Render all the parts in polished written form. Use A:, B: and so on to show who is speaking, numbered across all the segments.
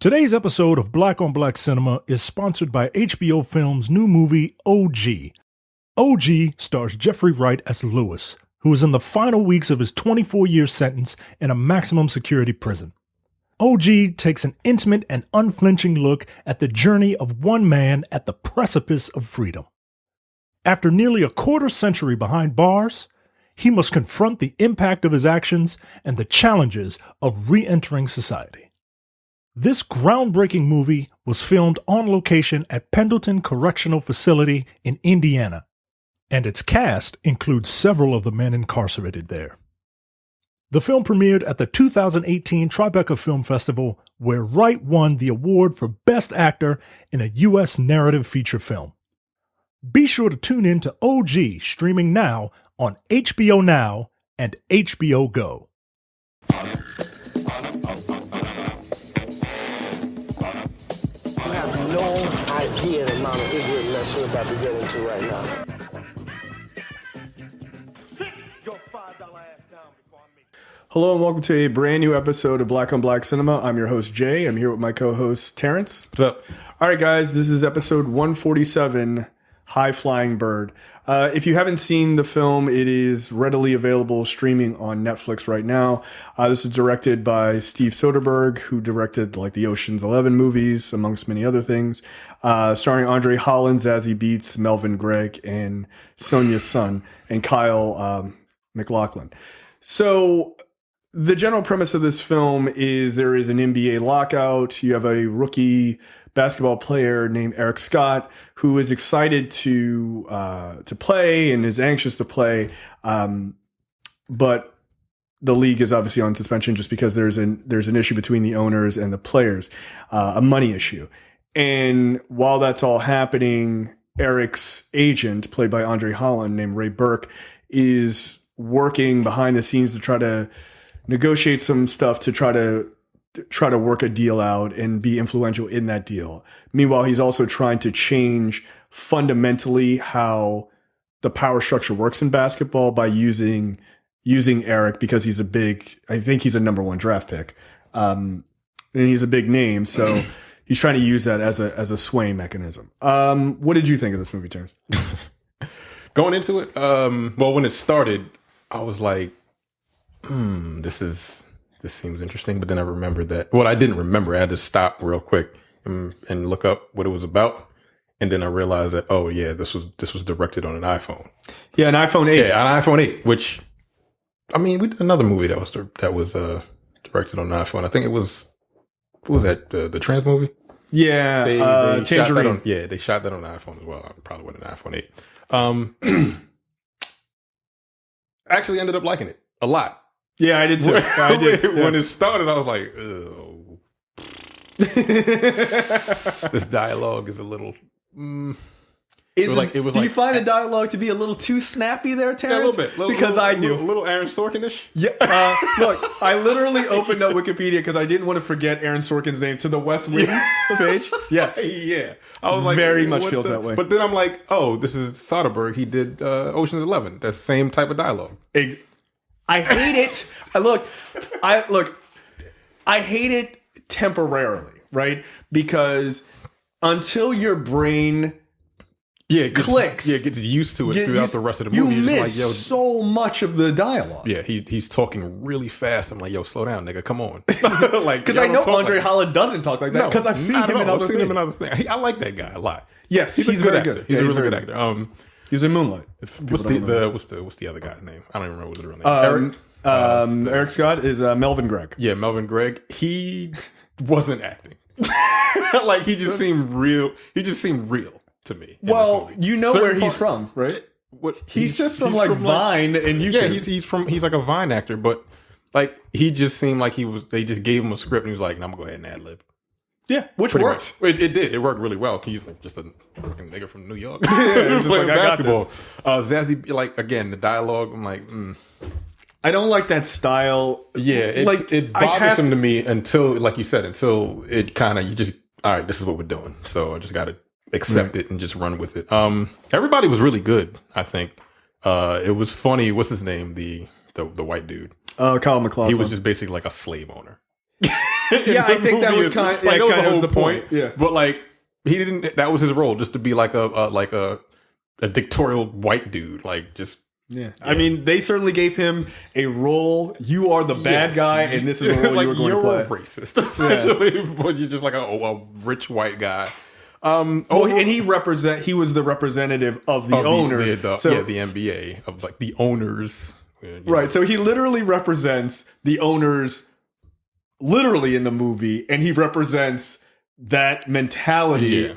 A: Today's episode of Black on Black Cinema is sponsored by HBO Films' new movie, OG. OG stars Jeffrey Wright as Lewis, who is in the final weeks of his 24-year sentence in a maximum security prison. OG takes an intimate and unflinching look at the journey of one man at the precipice of freedom. After nearly a quarter century behind bars, he must confront the impact of his actions and the challenges of re-entering society. This groundbreaking movie was filmed on location at Pendleton Correctional Facility in Indiana, and its cast includes several of the men incarcerated there. The film premiered at the 2018 Tribeca Film Festival, where Wright won the award for Best Actor in a U.S. Narrative Feature Film. Be sure to tune in to OG, streaming now on HBO Now and HBO Go.
B: You have no idea the amount of ignorant mess we're about to get into right now.
C: Sit your $5 ass down before I meet you.
D: Hello and welcome to a brand new episode of Black on Black Cinema. I'm your host, Jay. I'm here with my co-host, Terrence.
E: What's up?
D: All right, guys, this is episode 147, High Flying Bird. If you haven't seen the film, it is readily available streaming on Netflix right now. This is directed by Steve Soderbergh, who directed like the Ocean's 11 movies, amongst many other things. Starring Holland, Zazie Beetz, Melvin, Gregg, and Sonja's son, and Kyle MacLachlan. So the general premise of this film is there is an NBA lockout. You have a rookie basketball player named Eric Scott who is excited to play and is anxious to play, but the league is obviously on suspension just because there's an issue between the owners and the players, a money issue. And while that's all happening, Eric's agent, played by Holland, named Ray Burke, is working behind the scenes to try to negotiate some stuff to try to work a deal out and be influential in that deal. Meanwhile, he's also trying to change fundamentally how the power structure works in basketball by using Eric because he's I think he's a number one draft pick. And he's a big name. So he's trying to use that as a swaying mechanism. What did you think of this movie, Terrence?
E: Going into it, well, when it started, I was like, this seems interesting. But then I remembered that, well, I didn't remember. I had to stop real quick and look up what it was about. And then I realized that, oh yeah, this was directed on an iPhone.
D: Yeah, an iPhone 8.
E: Yeah, an iPhone 8, which, I mean, we did another movie that was directed on an iPhone. I think it was, what was that, the trans movie?
D: Yeah,
E: they
D: Tangerine.
E: they shot that on an iPhone as well. I probably went an iPhone 8. I actually ended up liking it a lot.
D: Yeah, I did too. I did.
E: When it started, I was like, oh. This dialogue is a little...
D: Do you find the dialogue to be a little too snappy there, Terrence?
E: Yeah, a little bit.
D: Because I do.
E: A little Aaron Sorkin-ish?
D: Yeah. Look, I literally opened up Wikipedia because I didn't want to forget Aaron Sorkin's name to the West Wing page. Yes.
E: Yeah. I was like...
D: Very much feels that way.
E: But then I'm like, oh, this is Soderbergh. He did Ocean's 11. That same type of dialogue.
D: I hate it. I hate it temporarily, right? Because until your brain clicks,
E: gets used to it throughout the rest of the movie.
D: You miss so much of the dialogue.
E: Yeah, he's talking really fast. I'm like, yo, slow down, nigga, come on.
D: Like, because I know Holland doesn't talk like that because I've seen him in other things.
E: I like that guy a lot.
D: Yes, he's very good.
E: He's a really good actor.
D: He's in Moonlight.
E: What's the other guy's name? I don't even remember what his real name.
D: Eric Scott is Melvin Gregg.
E: Yeah, Melvin Gregg. He wasn't acting. Like he just seemed real. He just seemed real to me.
D: Well, you know where he's from, right? He's just from Vine and YouTube.
E: Yeah, he's like a Vine actor, but like he just seemed like they just gave him a script and he was like, I'm gonna go ahead and ad lib.
D: Yeah, which worked.
E: It did. It worked really well. He's like just a fucking nigga from New York.
D: Yeah, just like, basketball.
E: Zazie, like, again, the dialogue, I'm like,
D: I don't like that style.
E: Yeah, it bothers him to me until, like you said, until it kind of, you just, all right, this is what we're doing. So I just got to accept it and just run with it. Everybody was really good, I think. It was funny. What's his name? The white dude.
D: Kyle MacLachlan.
E: He was just basically like a slave owner.
D: Yeah, I think that was kind of the point. Yeah,
E: but like he didn't. That was his role, just to be like a dictatorial white dude, like just.
D: Yeah. I mean, they certainly gave him a role. You are the bad guy, and this is the role
E: like,
D: you were going to play.
E: You're a racist, essentially, but you're just like a rich white guy.
D: And he was the representative of the owners.
E: The NBA of like the owners.
D: Right. So he literally represents the owners literally in the movie, and he represents that mentality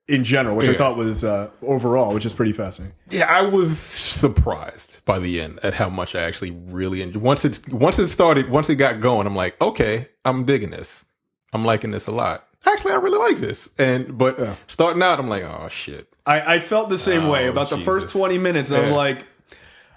D: in general, which I thought was overall, which is pretty fascinating.
E: Yeah, I was surprised by the end at how much I actually really enjoyed. Once it got going, I'm like, okay, I'm digging this. I'm liking this a lot. Actually, I really like this. But starting out, I'm like, oh shit.
D: I felt the same way about the first 20 minutes. I'm like,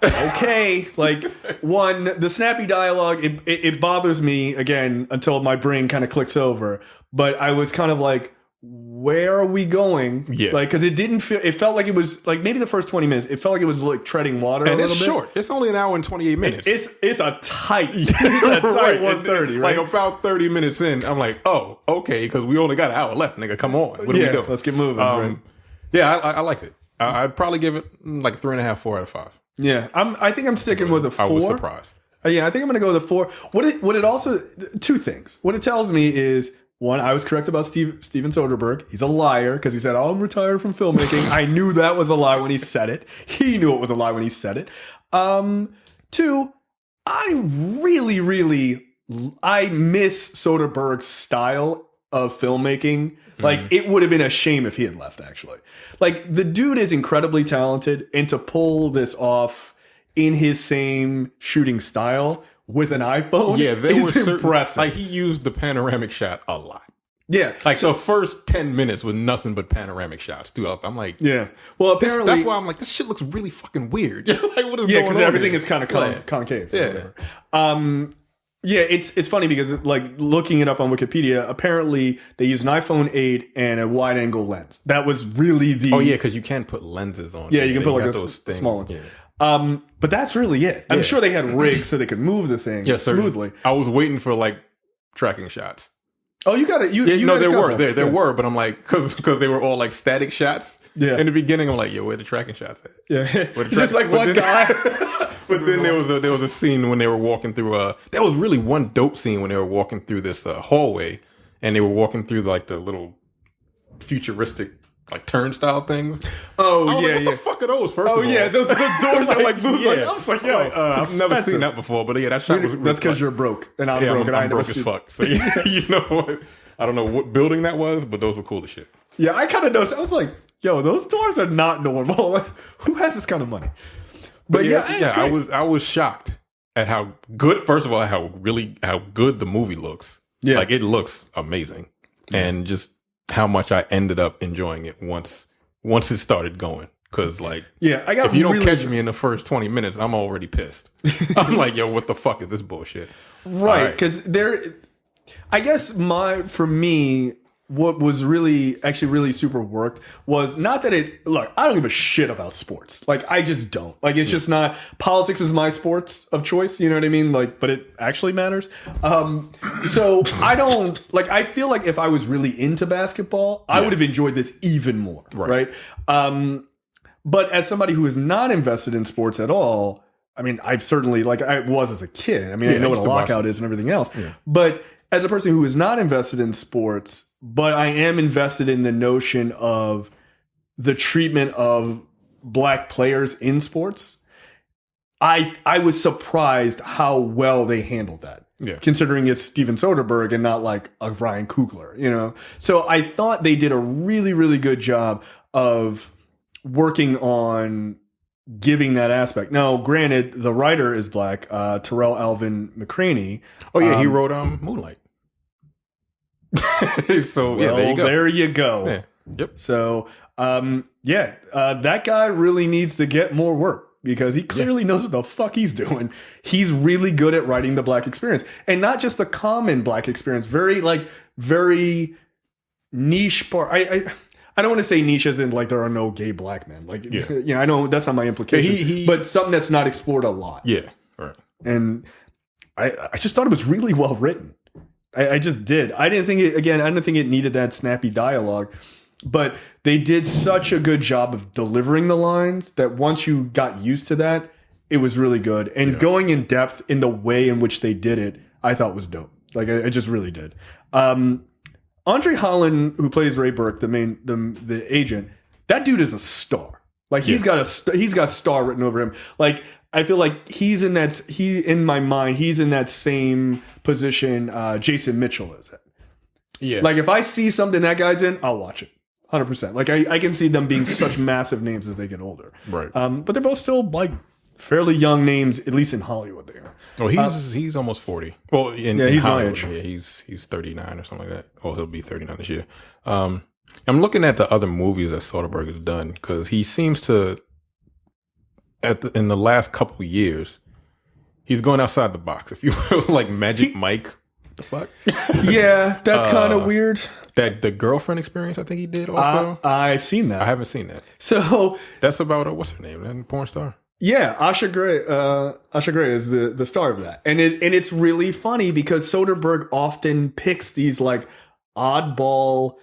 D: okay, like the snappy dialogue, it bothers me again until my brain kind of clicks over. But I was kind of like, where are we going?
E: Yeah.
D: Like, because it felt like it was like maybe the first 20 minutes, it felt like it was like treading water a little bit.
E: Short. It's only an hour and 28 minutes.
D: It's a tight 130, right?
E: Like about 30 minutes in, I'm like, oh, okay, because we only got an hour left, nigga. Come on. What are we doing?
D: Let's get moving. Right?
E: Yeah, I liked it. I'd probably give it like 3.5, 4 out of 5.
D: Yeah, I think I'm sticking with a 4.
E: I was surprised.
D: Yeah, I think I'm going to go with a 4. What it also, two things. What it tells me is, one, I was correct about Steven Soderbergh. He's a liar because he said, oh, I'm retired from filmmaking. I knew that was a lie when he said it. He knew it was a lie when he said it. 2, I really miss Soderbergh's style of filmmaking. Like, it would have been a shame if he had left, actually. Like, the dude is incredibly talented, and to pull this off in his same shooting style with an iPhone is impressive.
E: Like, he used the panoramic shot a lot.
D: Yeah.
E: Like, so first 10 minutes with nothing but panoramic shots throughout. I'm like...
D: Yeah. Well, apparently...
E: That's why I'm like, this shit looks really fucking weird. Like, what is going on?
D: Yeah, because everything
E: here?
D: is kind of concave.
E: Yeah.
D: Yeah, it's funny because, like, looking it up on Wikipedia, apparently they used an iPhone 8 and a wide-angle lens. That was really the...
E: Oh, yeah, because you can put lenses on.
D: Yeah, you can put, like, those small ones. Yeah. But that's really it. I'm sure they had rigs so they could move the thing smoothly.
E: I was waiting for, like, tracking shots.
D: Oh, you got it.
E: There were, but I'm like, because they were all, like, static shots.
D: Yeah.
E: In the beginning, I'm like, yo, where the tracking shots at?
D: Yeah. Just like one guy.
E: But then there was a scene when they were walking through there was really one dope scene when they were walking through this hallway, and they were walking through like the little futuristic like turnstile things.
D: Oh,
E: what the fuck are those? First of all,
D: those the doors that like move.
E: Yeah.
D: Like, I was like, yo,
E: I've never seen that before. But yeah, that shot was.
D: That's because you're broke and I'm broke, and
E: I'm broke as fuck. So you know what? I don't know what building that was, but those were cool as shit.
D: Yeah, I kind of noticed. I was like, yo, those doors are not normal. Like, who has this kind of money? But
E: I was shocked at how good. First of all, how good the movie looks. Yeah, like it looks amazing, and just how much I ended up enjoying it once it started going. Because like, if you don't catch me in the first 20 minutes, I'm already pissed. I'm like, yo, what the fuck is this bullshit?
D: Right? Because I guess for me. What was really super worked was not that look, I don't give a shit about sports. Like, I just don't. Like, it's just not, politics is my sports of choice, you know what I mean? Like, but it actually matters. So I don't, like, I feel like if I was really into basketball, I would have enjoyed this even more, right? But as somebody who is not invested in sports at all, I mean, I've certainly, like, I was as a kid. I mean, I know what a lockout is and everything else. Yeah. But as a person who is not invested in sports, but I am invested in the notion of the treatment of black players in sports, I was surprised how well they handled that. Yeah. Considering it's Steven Soderbergh and not like a Ryan Coogler, you know? So I thought they did a really, really good job of working on giving that aspect. Now, granted, the writer is black, Terrell Alvin McCraney.
E: Oh, yeah, he wrote Moonlight. So, there you go.
D: There you go.
E: Yeah. Yep.
D: So, that guy really needs to get more work because he clearly knows what the fuck he's doing. He's really good at writing the black experience. And not just the common black experience, very niche part. I don't want to say niche as in like there are no gay black men. Like, you know, I know that's not my implication, but something that's not explored a lot.
E: Yeah. Right.
D: And I just thought it was really well written. I just did. I didn't think it needed that snappy dialogue, but they did such a good job of delivering the lines that once you got used to that, it was really good. And going in depth in the way in which they did it, I thought was dope. Like I just really did. Andre Holland, who plays Ray Burke, the agent, that dude is a star. Like he's got star written over him. Like I feel like in my mind, he's in that same position Jason Mitchell is in. Yeah. Like if I see something that guy's in, I'll watch it. 100%. Like I can see them being such massive names as they get older. Right. But they're both still like fairly young names, at least in Hollywood they are.
E: Oh, he's almost 40. Well, he's my age. Yeah, he's 39 or something like that. Oh, he'll be 39 this year. I'm looking at the other movies that Soderbergh has done because he seems to, in the last couple of years, he's going outside the box. If you will, like Magic Mike. What the fuck? Yeah, that's kind of weird. That the Girlfriend Experience, I think he did also.
D: I've seen that.
E: I haven't seen that.
D: So
E: that's about what's her name? That porn star.
D: Yeah, Asha Gray is the star of that, and it's really funny because Soderbergh often picks these like oddball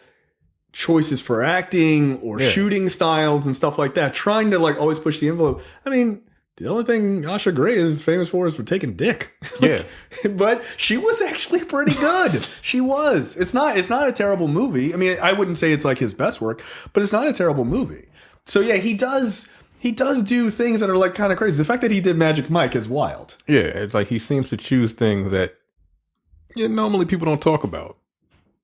D: choices for acting or shooting styles and stuff like that, trying to like always push the envelope. I mean, the only thing Asha Gray is famous for is for taking dick. Yeah, but she was actually pretty good. She was. It's not a terrible movie. I mean, I wouldn't say it's like his best work, but it's not a terrible movie. So yeah, he does do things that are like kind of crazy. The fact that he did Magic Mike is wild.
E: Yeah, it's like he seems to choose things that normally people don't talk about.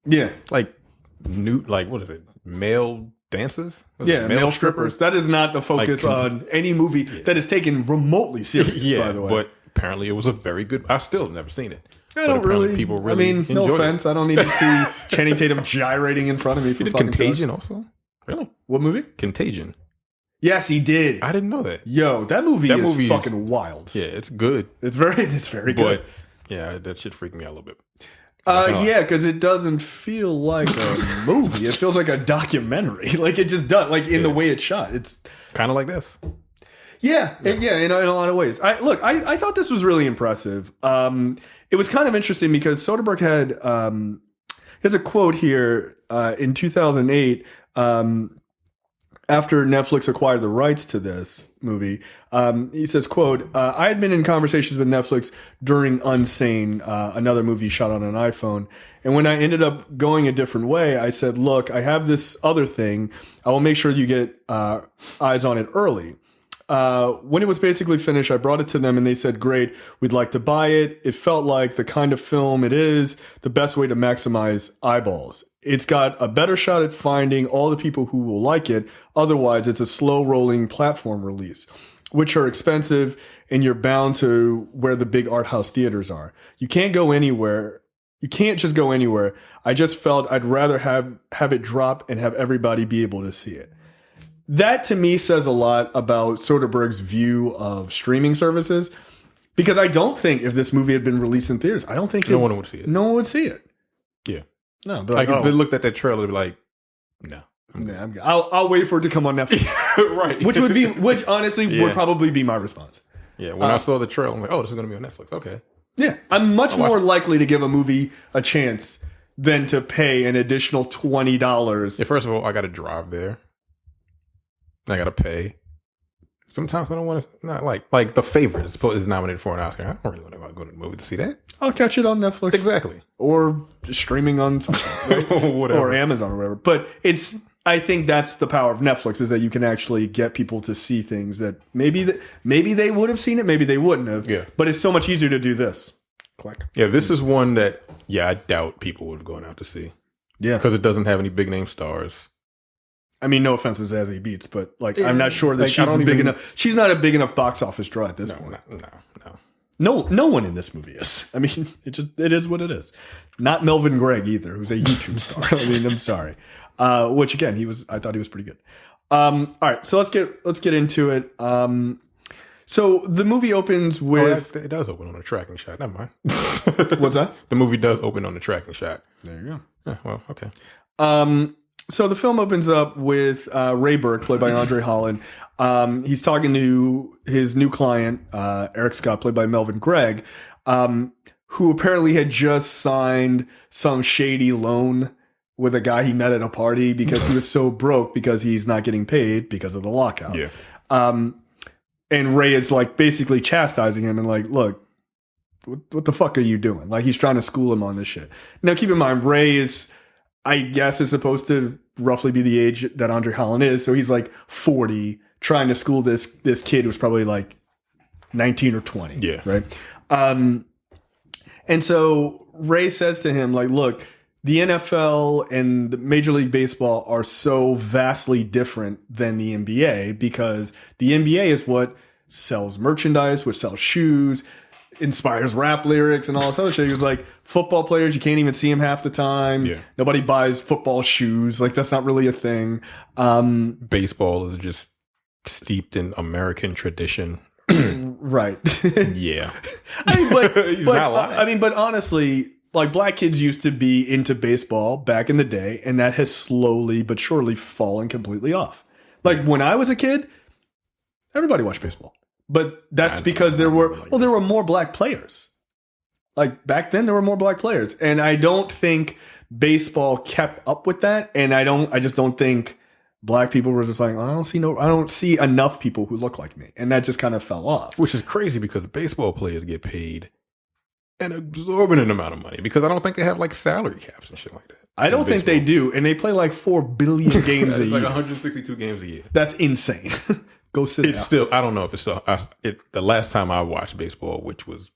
D: Yeah,
E: like what is it? Male dancers?
D: Male strippers. That is not the focus on any movie that is taken remotely serious. By the way,
E: but apparently it was a very good. I've still never seen it.
D: I don't really. People really. I mean, no offense. I don't need to see Channing Tatum gyrating in front of me. For
E: he did Contagion also. Really?
D: What movie?
E: Contagion.
D: Yes, he did.
E: I didn't know that.
D: Yo, that movie is fucking wild.
E: Yeah, it's good.
D: It's very good.
E: But yeah, that shit freaked me out a little bit.
D: Yeah, because it doesn't feel like a movie. It feels like a documentary. Like it just does. Like in the way it's shot. It's
E: kind of like this.
D: Yeah, in a lot of ways. I thought this was really impressive. It was kind of interesting because Soderbergh had there's a quote here in 2008. After Netflix acquired the rights to this movie, he says, quote, I had been in conversations with Netflix during Unsane, another movie shot on an iPhone. And when I ended up going a different way, I said, look, I have this other thing. I will make sure you get eyes on it early. When it was basically finished, I brought it to them and they said, great, we'd like to buy it. It felt like the kind of film it is, the best way to maximize eyeballs. It's got a better shot at finding all the people who will like it. Otherwise, it's a slow rolling platform release, which are expensive and you're bound to where the big art house theaters are. You can't go anywhere. You can't just go anywhere. I just felt I'd rather have it drop and have everybody be able to see it. That to me says a lot about Soderbergh's view of streaming services, because I don't think if this movie had been released in theaters, I don't think
E: no one would see it.
D: No one would see it.
E: Yeah.
D: No,
E: but if they looked at that trailer, they'd be like, "No,
D: I'll wait for it to come on Netflix."
E: Right.
D: Which honestly would probably be my response.
E: Yeah. When I saw the trailer, I'm like, "Oh, this is going to be on Netflix." Okay.
D: Yeah, I'm much more likely to give a movie a chance than to pay an additional $20.
E: Yeah, first of all, I got to drive there. I got to pay. Sometimes I don't want to. Not like The Favorite is nominated for an Oscar. I don't really want to go to the movie to see that.
D: I'll catch it on Netflix.
E: Exactly.
D: Or streaming on something, right? Or Amazon or whatever. But I think that's the power of Netflix, is that you can actually get people to see things that maybe they would have seen it, maybe they wouldn't have.
E: Yeah.
D: But it's so much easier to do this. Click.
E: Yeah, this is one that I doubt people would have gone out to see.
D: Yeah.
E: Because it doesn't have any big name stars.
D: I mean, no offense to Zazie Beetz, but I'm not sure that she's big enough. She's not a big enough box office draw at this point. No one in this movie is. I mean, it is what it is. Not Melvin Gregg either, who's a YouTube star. I mean, I'm sorry. Which again, I thought he was pretty good. All right, so let's get into it. So the movie opens with
E: it does open on a tracking shot. Never mind.
D: What's that?
E: The movie does open on a tracking shot.
D: There you go.
E: Yeah, well, okay.
D: So the film opens up with Ray Burke, played by Andre Holland. He's talking to his new client, Eric Scott, played by Melvin Gregg, who apparently had just signed some shady loan with a guy he met at a party because he was so broke because he's not getting paid because of the lockout.
E: Yeah.
D: And Ray is like basically chastising him and like, look, what the fuck are you doing? Like he's trying to school him on this shit. Now keep in mind, Ray is, I guess, is supposed to roughly be the age that Andre Holland is. So he's like 40 trying to school this kid who's probably like 19 or 20.
E: Yeah.
D: Right. And so Ray says to him, like, look, the NFL and the Major League Baseball are so vastly different than the NBA because the NBA is what sells merchandise, which sells shoes, inspires rap lyrics and all this other shit. He was like, football players, you can't even see them half the time.
E: Yeah.
D: Nobody buys football shoes. Like, that's not really a thing.
E: Baseball is just steeped in American tradition.
D: Right.
E: Yeah.
D: I mean,
E: He's not lying.
D: but honestly, like black kids used to be into baseball back in the day, and that has slowly but surely fallen completely off. Like when I was a kid, everybody watched baseball, but that's because there were more black players. Like back then, there were more black players, and I don't think baseball kept up with that. And I just don't think black people were just like, I don't see enough people who look like me, and that just kind of fell off.
E: Which is crazy because baseball players get paid an exorbitant amount of money because I don't think they have like salary caps and shit like that.
D: I don't think they do, and they play like 4 billion games a
E: It's
D: year.
E: like 162 games a year.
D: That's insane. Go sit
E: It's
D: down.
E: still, I don't know if it's still, the last time I watched baseball, which was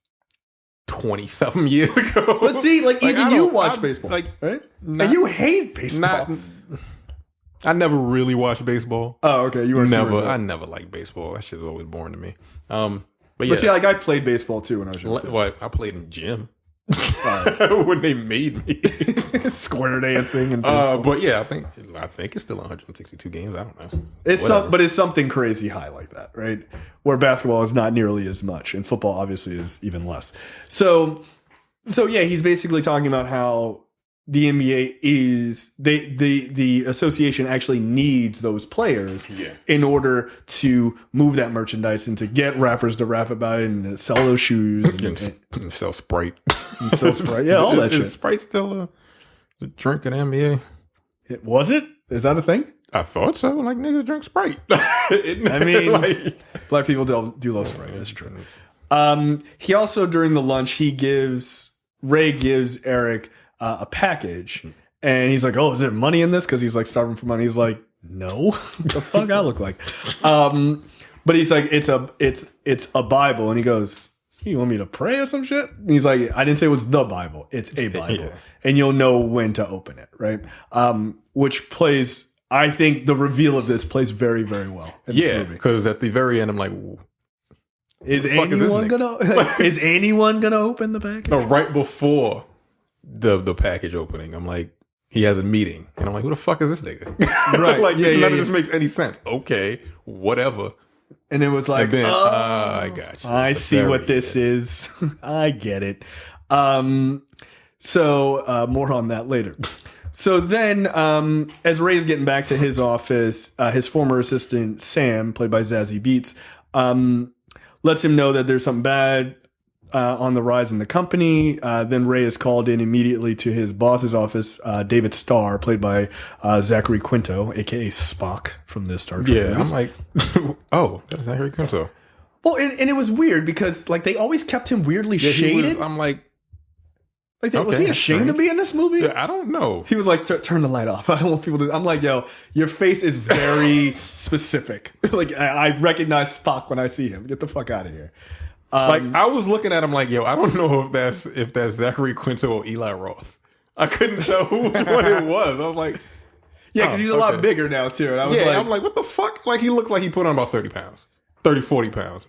E: 20-something years ago.
D: But see, like even you watch
E: I-
D: baseball,
E: like,
D: right?
E: not-
D: And you hate baseball.
E: I never really watched baseball.
D: Oh, okay. You were
E: I never liked baseball. That shit was always boring to me. But yeah,
D: But see, like I played baseball too when I was young.
E: I played in gym when they made me.
D: Square dancing and baseball.
E: But yeah, I think it's still 162 games. I don't know.
D: But it's something crazy high like that, right? Where basketball is not nearly as much, and football obviously is even less. So yeah, he's basically talking about how the NBA is the association actually needs those players in order to move that merchandise and to get rappers to rap about it and to sell those shoes
E: and sell Sprite.
D: And sell Sprite. Yeah, all that shit.
E: Is Sprite still a drink in the NBA?
D: Was it? Is that a thing?
E: I thought so. Like niggas drink Sprite.
D: I mean, black people do love Sprite. That's true. He also during the lunch Ray gives Eric a package, and he's like, "Oh, is there money in this?" Because he's like starving for money. He's like, "No, what the fuck I look like." But he's like, "It's a Bible," and he goes, "You want me to pray or some shit?" And he's like, "I didn't say it was the Bible. It's a Bible, and you'll know when to open it, right?" Which plays, I think, the reveal of this plays very, very well.
E: Yeah, because at the very end, I'm like,
D: is anyone gonna open the package?
E: No, right before the package opening, I'm like, he has a meeting, and I'm like, who the fuck is this nigga?
D: Right?
E: Like, none of this makes any sense. Okay, whatever.
D: And it was like,
E: I got you.
D: I see what this is. I get it. So more on that later. So then, as Ray's getting back to his office, his former assistant Sam, played by Zazie Beetz, lets him know that there's something bad on the rise in the company. Then Ray is called in immediately to his boss's office, David Starr, played by Zachary Quinto, aka Spock from the Star Trek movies.
E: I'm like, oh, that's Zachary Quinto.
D: Well, and it was weird because like they always kept him weirdly shaded.
E: I'm like,
D: was he ashamed to be in this movie?
E: I don't know.
D: He was like, turn the light off. I don't want people to. I'm like, yo, your face is very specific. Like I recognize Spock when I see him. Get the fuck out of here.
E: Like I was looking at him like, yo, I don't know if that's Zachary Quinto or Eli Roth. I couldn't tell which one it was. I was like,
D: yeah, because he's a lot bigger now too. And I was
E: I'm like, what the fuck? Like he looks like he put on about 30 pounds, 30, 40 pounds,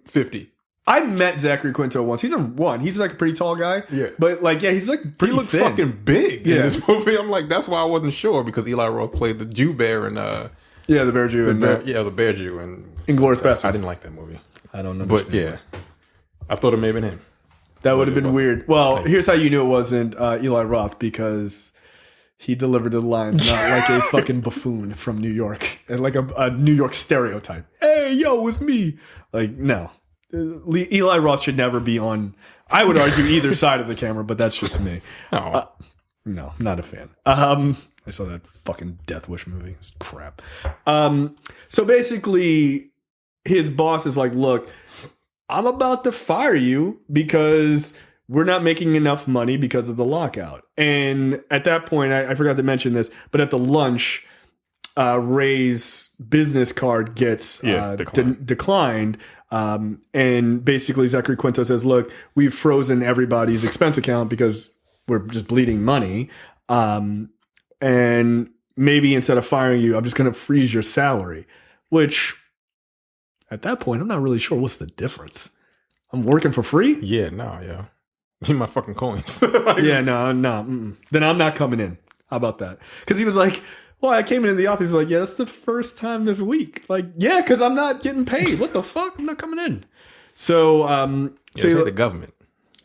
E: 50.
D: I met Zachary Quinto once. He's like a pretty tall guy.
E: Yeah.
D: But like, yeah, he's like pretty
E: He looked
D: thin.
E: fucking big in this movie. I'm like, that's why I wasn't sure because Eli Roth played the Jew bear and
D: the bear Jew
E: the bear Jew and
D: Inglourious Basterds.
E: I didn't like that movie.
D: I don't know.
E: But yeah, I thought it may have been him.
D: That would have been weird. Well, here's how you knew it wasn't Eli Roth, because he delivered the lines not like a fucking buffoon from New York and like a New York stereotype. Hey, yo, it's me. Like, no. Eli Roth should never be on, I would argue, either side of the camera, but that's just me. No, not a fan. I saw that fucking Death Wish movie. It was crap. So basically, his boss is like, look, I'm about to fire you because we're not making enough money because of the lockout. And at that point, I forgot to mention this, but at the lunch, Ray's business card gets declined. And basically, Zachary Quinto says, look, we've frozen everybody's expense account because we're just bleeding money. And maybe instead of firing you, I'm just going to freeze your salary, which at that point, I'm not really sure what's the difference. I'm working for free?
E: Yeah, no, yeah. Give me my fucking coins.
D: Yeah, no. Then I'm not coming in. How about that? Because he was like, well, I came into the office. He's like, yeah, that's the first time this week. Like, yeah, because I'm not getting paid. What the fuck? I'm not coming in. So,
E: so the government.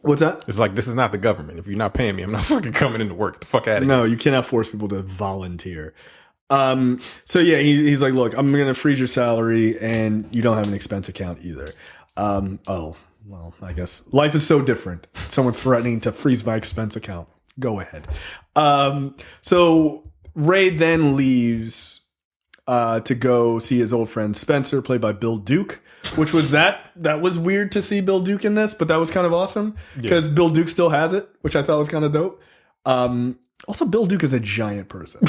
D: What's that?
E: It's like, this is not the government. If you're not paying me, I'm not fucking coming into work. Get the fuck out of here.
D: No, you cannot force people to volunteer. So yeah, he's like, look, I'm going to freeze your salary and you don't have an expense account either. Oh, well, I guess life is so different. Someone threatening to freeze my expense account. Go ahead. So Ray then leaves to go see his old friend Spencer, played by Bill Duke, which was that was weird to see Bill Duke in this, but that was kind of awesome because Bill Duke still has it, which I thought was kind of dope. Also, Bill Duke is a giant person.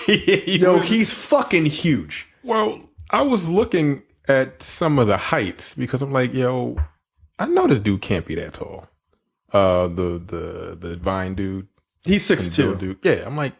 D: He's fucking huge.
E: Well, I was looking at some of the heights because I'm like, I know this dude can't be that tall. The Vine dude.
D: He's 6'2".
E: Yeah, I'm like,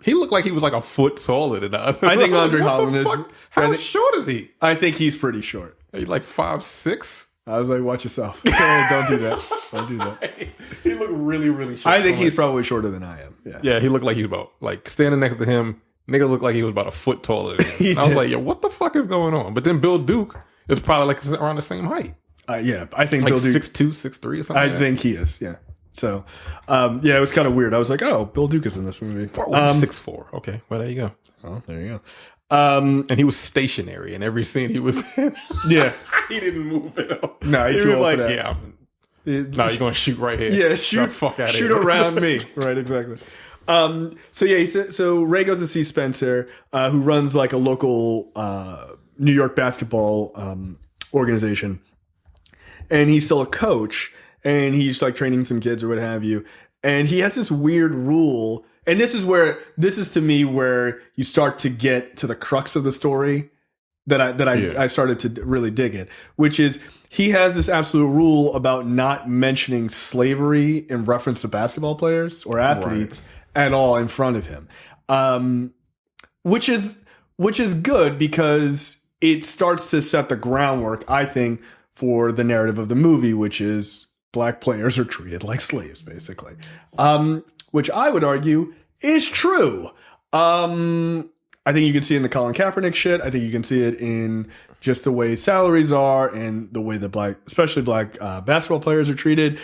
E: he looked like he was like a foot taller than us.
D: I think Andre Holland is.
E: How short is he?
D: I think he's pretty short.
E: He's like 5'6".
D: I was like, watch yourself. Don't do that. Don't do that.
E: He looked really, really short.
D: I think he's probably shorter than I am.
E: Yeah, he looked like he was about, like, standing next to him, nigga looked like he was about a foot taller than him. I was like, what the fuck is going on? But then Bill Duke is probably like around the same height.
D: Yeah, I think
E: like
D: Bill Duke
E: 6'2", 6'3" or something.
D: I think he is. Yeah. So, it was kind of weird. I was like, oh, Bill Duke is in this movie.
E: 6'4". Okay, well there you go.
D: Oh, there you go.
E: And he was stationary in every scene he was in.
D: Yeah,
E: he didn't move at all.
D: No, he was like,
E: yeah. No, you're gonna shoot right here.
D: Yeah, shoot around me. Right, exactly. So Ray goes to see Spencer, who runs like a local New York basketball organization, and he's still a coach, and he's like training some kids or what have you. And he has this weird rule, and this is to me where you start to get to the crux of the story I started to really dig it, which is he has this absolute rule about not mentioning slavery in reference to basketball players or athletes at all in front of him, which is good because it starts to set the groundwork, I think, for the narrative of the movie, which is black players are treated like slaves, basically, which I would argue is true. I think you can see it in the Colin Kaepernick shit. I think you can see it in just the way salaries are and the way that especially black basketball players are treated.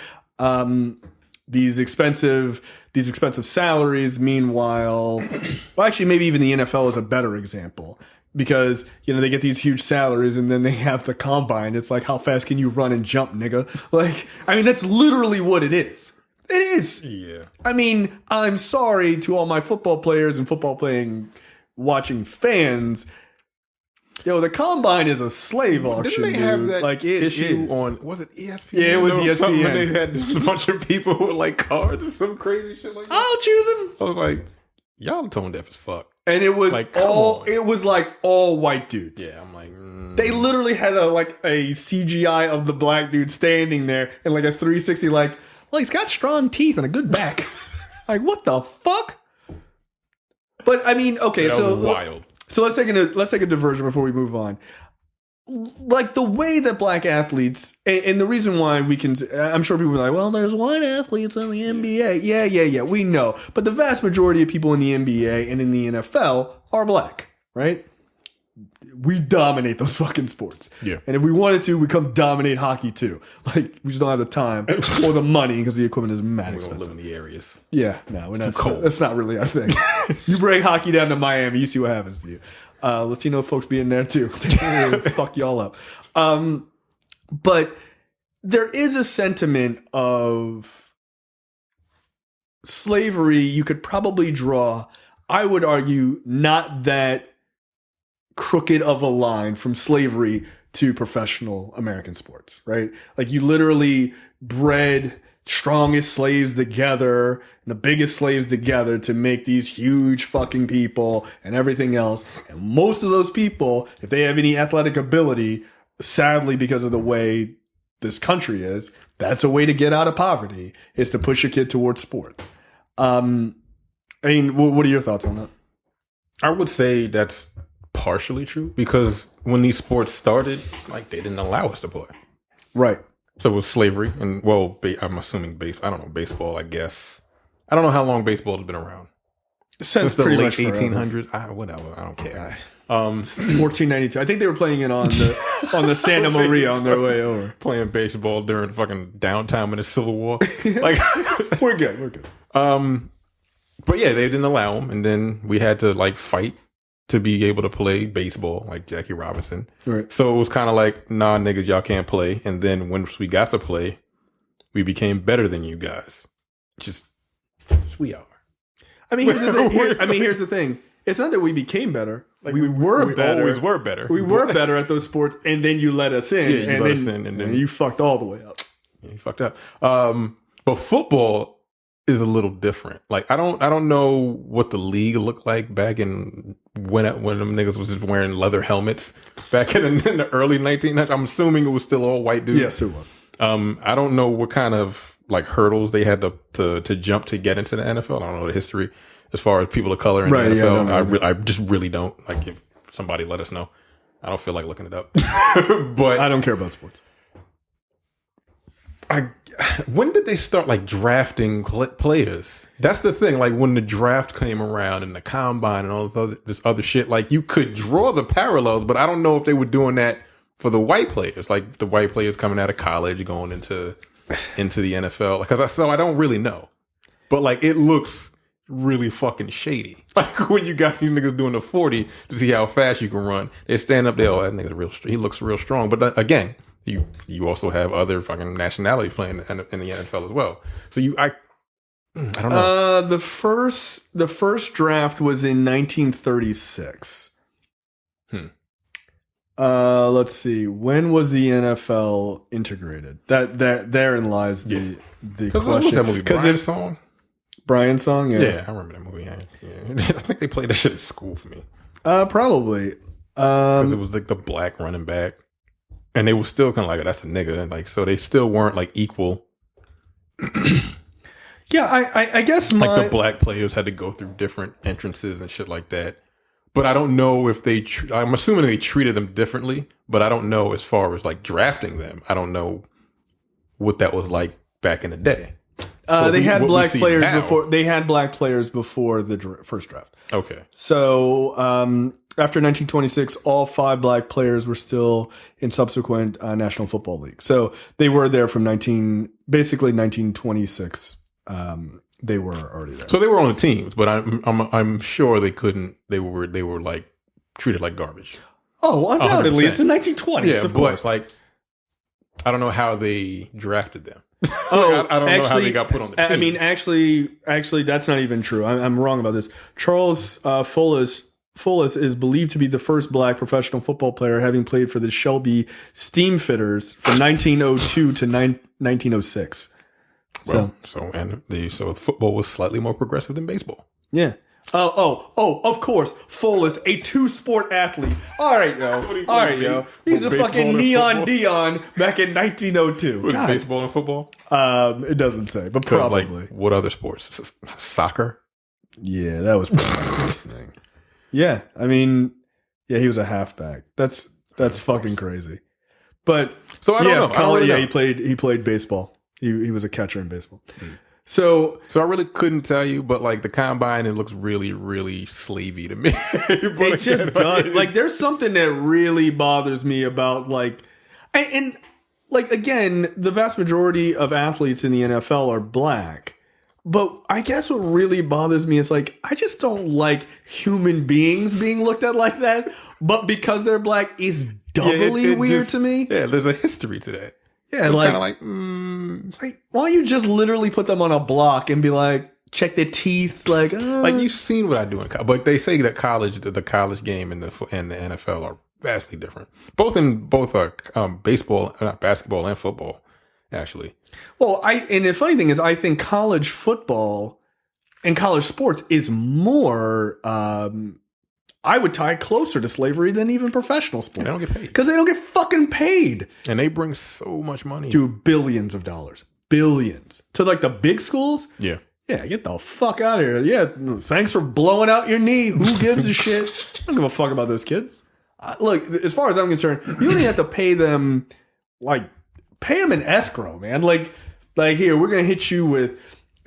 D: These expensive salaries. Meanwhile, well, actually, maybe even the NFL is a better example because they get these huge salaries and then they have the combine. It's like, how fast can you run and jump, nigga? Like, I mean, that's literally what it is. It is.
E: Yeah.
D: I mean, I'm sorry to all my football players and football playing watching fans. The combine is a slave auction.
E: Didn't they have that issue
D: is.
E: On, was it ESPN?
D: Yeah, it was ESPN.
E: When they had a bunch of people with like cards or some crazy shit like that.
D: I'll choose him.
E: I was like, y'all tone deaf as fuck.
D: And it was
E: like,
D: all white dudes.
E: Yeah, I'm like,
D: They literally had a CGI of the black dude standing there and like a 360 well, he's got strong teeth and a good back. Like, what the fuck? But I mean, okay,
E: that
D: so
E: was wild.
D: So let's take a diversion before we move on. Like the way that black athletes, and the reason why I'm sure people are like, well, there's white athletes in the NBA. Yeah, we know. But the vast majority of people in the NBA and in the NFL are black, right? We dominate those fucking sports.
E: Yeah.
D: And if we wanted to, we come dominate hockey too. Like, we just don't have the time or the money because the equipment is mad expensive.
E: We don't live in the areas.
D: Yeah, no, we're not.
E: Cold.
D: That's not really our thing. You bring hockey down to Miami, you see what happens to you. Latino folks be in there too. Fuck y'all up. But there is a sentiment of slavery you could probably draw, I would argue, not that crooked of a line from slavery to professional American sports, right? Like you literally bred strongest slaves together and the biggest slaves together to make these huge fucking people and everything else. And most of those people, if they have any athletic ability, sadly, because of the way this country is, that's a way to get out of poverty, is to push a kid towards sports. I mean, what are your thoughts on that?
E: I would say that's partially true because when these sports started, like they didn't allow us to play.
D: Right.
E: So it was slavery and I'm assuming baseball, I guess. I don't know how long baseball has been around.
D: Since the late
E: 1800s. Whatever. I don't care.
D: 1492. I think they were playing it on the Santa Maria on their way over.
E: Playing baseball during fucking downtime in the Civil War. Like
D: We're good.
E: But yeah, they didn't allow them, and then we had to like fight to be able to play baseball, like Jackie Robinson.
D: Right.
E: So it was kind of like, nah, niggas, y'all can't play. And then once we got to play, we became better than you guys. Just we are.
D: I mean, here's the thing. It's not that we became better. Like we were better.
E: Always were better.
D: We were better at those sports, and then you let us in.
E: Yeah, you let us in, and then
D: you fucked all the way up.
E: Yeah, you fucked up. But football is a little different. Like I don't know what the league looked like back in when them niggas was just wearing leather helmets back in the early 1900s. I'm assuming it was still all white dudes.
D: Yes, it was.
E: I don't know what kind of like hurdles they had to jump to get into the NFL. I don't know the history as far as people of color in the NFL. Yeah, I just really don't. Like if somebody let us know. I don't feel like looking it up. But
D: I don't care about sports.
E: When did they start like drafting players? That's the thing. Like when the draft came around and the combine and all this other shit, like you could draw the parallels, but I don't know if they were doing that for the white players, like the white players coming out of college, going into the NFL. Because I don't really know, but like it looks really fucking shady. Like when you got these niggas doing the 40 to see how fast you can run, they stand up there. Oh, that nigga's he looks real strong. But again. You also have other fucking nationalities playing in the NFL as well. So I don't know.
D: The first draft was in 1936. Let's see. When was the NFL integrated? Therein lies the question.
E: That movie Brian's Song.
D: Brian's Song.
E: Yeah, I remember that movie. Yeah. I think they played that shit at school for me.
D: Probably.
E: Because it was like the black running back. And they were still kind of like, that's a nigga. Like, so they still weren't like equal.
D: Yeah, I guess
E: like the black players had to go through different entrances and shit like that. But I don't know if I'm assuming they treated them differently, but I don't know as far as like drafting them. I don't know what that was like back in the day.
D: They had black players before. They had black players before the first draft.
E: Okay.
D: So, after 1926, all 5 black players were still in subsequent National Football League. So they were there from 1926. They were already there.
E: So they were on the teams, but I'm sure they couldn't. They were like treated like garbage.
D: Oh, undoubtedly, 100%. It's the 1920s.
E: Yeah,
D: of course.
E: But like, I don't know how they drafted them. Oh, I don't know how they got put on the team.
D: I mean, actually, that's not even true. I'm wrong about this. Charles Fullis is believed to be the first black professional football player, having played for the Shelby Steamfitters from 1902 to 1906.
E: So football was slightly more progressive than baseball.
D: Yeah. Oh, of course. Fullis, a 2-sport athlete. All right, yo. He's a fucking Neon Dion back in 1902.
E: Was baseball and football?
D: It doesn't say, but probably.
E: Like, what other sports? Soccer?
D: Yeah, that was probably the biggest thing. Yeah, I mean, yeah, he was a halfback. That's fucking crazy. But
E: so I don't know.
D: College, he played baseball. He was a catcher in baseball. So
E: I really couldn't tell you, but like the combine, it looks really, really slavey to me.
D: It just does. Like there's something that really bothers me about like, and like again, the vast majority of athletes in the NFL are black. But I guess what really bothers me is like, I just don't like human beings being looked at like that. But because they're black is doubly weird to me.
E: Yeah, there's a history to that.
D: Yeah,
E: it's
D: like,
E: like
D: why don't you just literally put them on a block and be like, check their teeth, like
E: you've seen what I do in college. But they say that the college game and the NFL are vastly different. Both baseball, not basketball and football, actually.
D: Well, and the funny thing is, I think college football and college sports is more. I would tie closer to slavery than even professional sports.
E: They don't get paid.
D: Because they don't get fucking paid.
E: And they bring so much money.
D: Dude, billions of dollars. Billions. To like the big schools?
E: Yeah.
D: Yeah, get the fuck out of here. Yeah, thanks for blowing out your knee. Who gives a shit? I don't give a fuck about those kids. Look, as far as I'm concerned, you don't even have to pay them, pay them in escrow, man. Like here, we're going to hit you with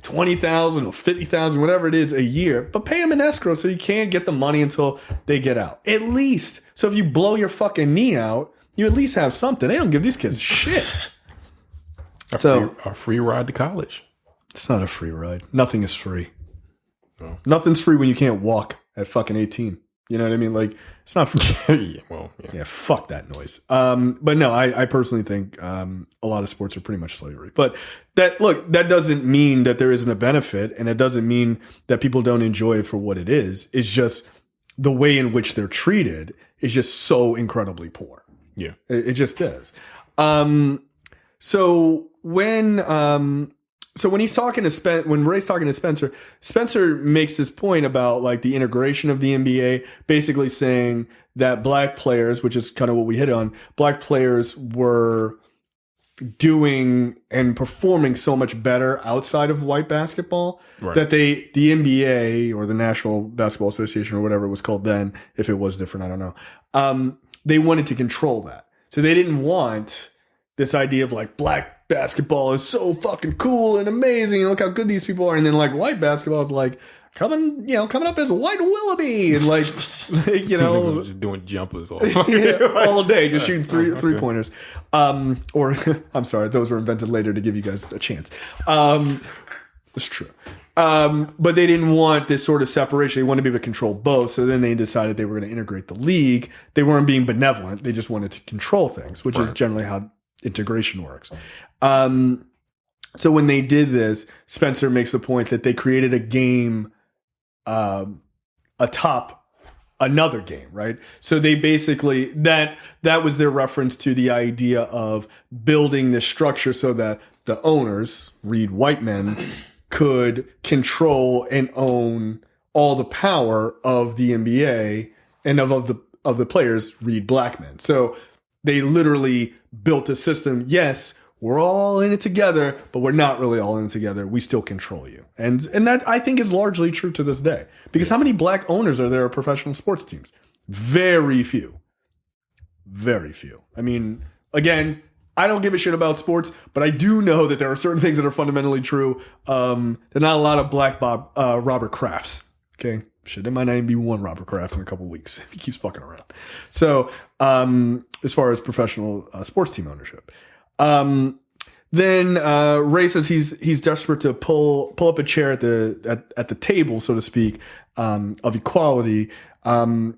D: $20,000 or $50,000, whatever it is, a year, but pay them in escrow so you can't get the money until they get out. At least. So if you blow your fucking knee out, you at least have something. They don't give these kids shit.
E: A free ride to college.
D: It's not a free ride. Nothing is free.
E: No.
D: Nothing's free when you can't walk at fucking 18. You know what I mean? Like, it's not free. Yeah, fuck that noise. But no, I personally think a lot of sports are pretty much slavery. But that doesn't mean that there isn't a benefit, and it doesn't mean that people don't enjoy it for what it is. It's just the way in which they're treated is just so incredibly poor.
E: Yeah.
D: It just is. So when he's talking to when Ray's talking to Spencer makes this point about like the integration of the NBA, basically saying that black players, which is kind of what we hit on, black players were doing and performing so much better outside of white basketball that the NBA or the National Basketball Association or whatever it was called then, if it was different, I don't know. They wanted to control that. So they didn't want this idea of like black basketball is so fucking cool and amazing. And look how good these people are. And then like white basketball is like coming up as white Willoughby and like
E: just doing jumpers all
D: day, just shooting three pointers. Or I'm sorry, those were invented later to give you guys a chance. That's true. But they didn't want this sort of separation. They wanted to be able to control both. So then they decided they were going to integrate the league. They weren't being benevolent. They just wanted to control things, which is generally how integration works. So when they did this, Spencer makes the point that they created a game atop another game, right? So they basically that was their reference to the idea of building this structure so that the owners, read white men, could control and own all the power of the NBA and of the players, read black men. So they literally built a system. Yes, we're all in it together, but we're not really all in it together. We still control you. And that I think is largely true to this day. Because how many black owners are there of professional sports teams? Very few. Very few. I mean, again, I don't give a shit about sports, but I do know that there are certain things that are fundamentally true. There are not a lot of black Robert Krafts. Okay? Shit, there might not even be one Robert Kraft in a couple weeks. He keeps fucking around. So, as far as professional sports team ownership, then Ray says he's desperate to pull up a chair at the table, so to speak, of equality. And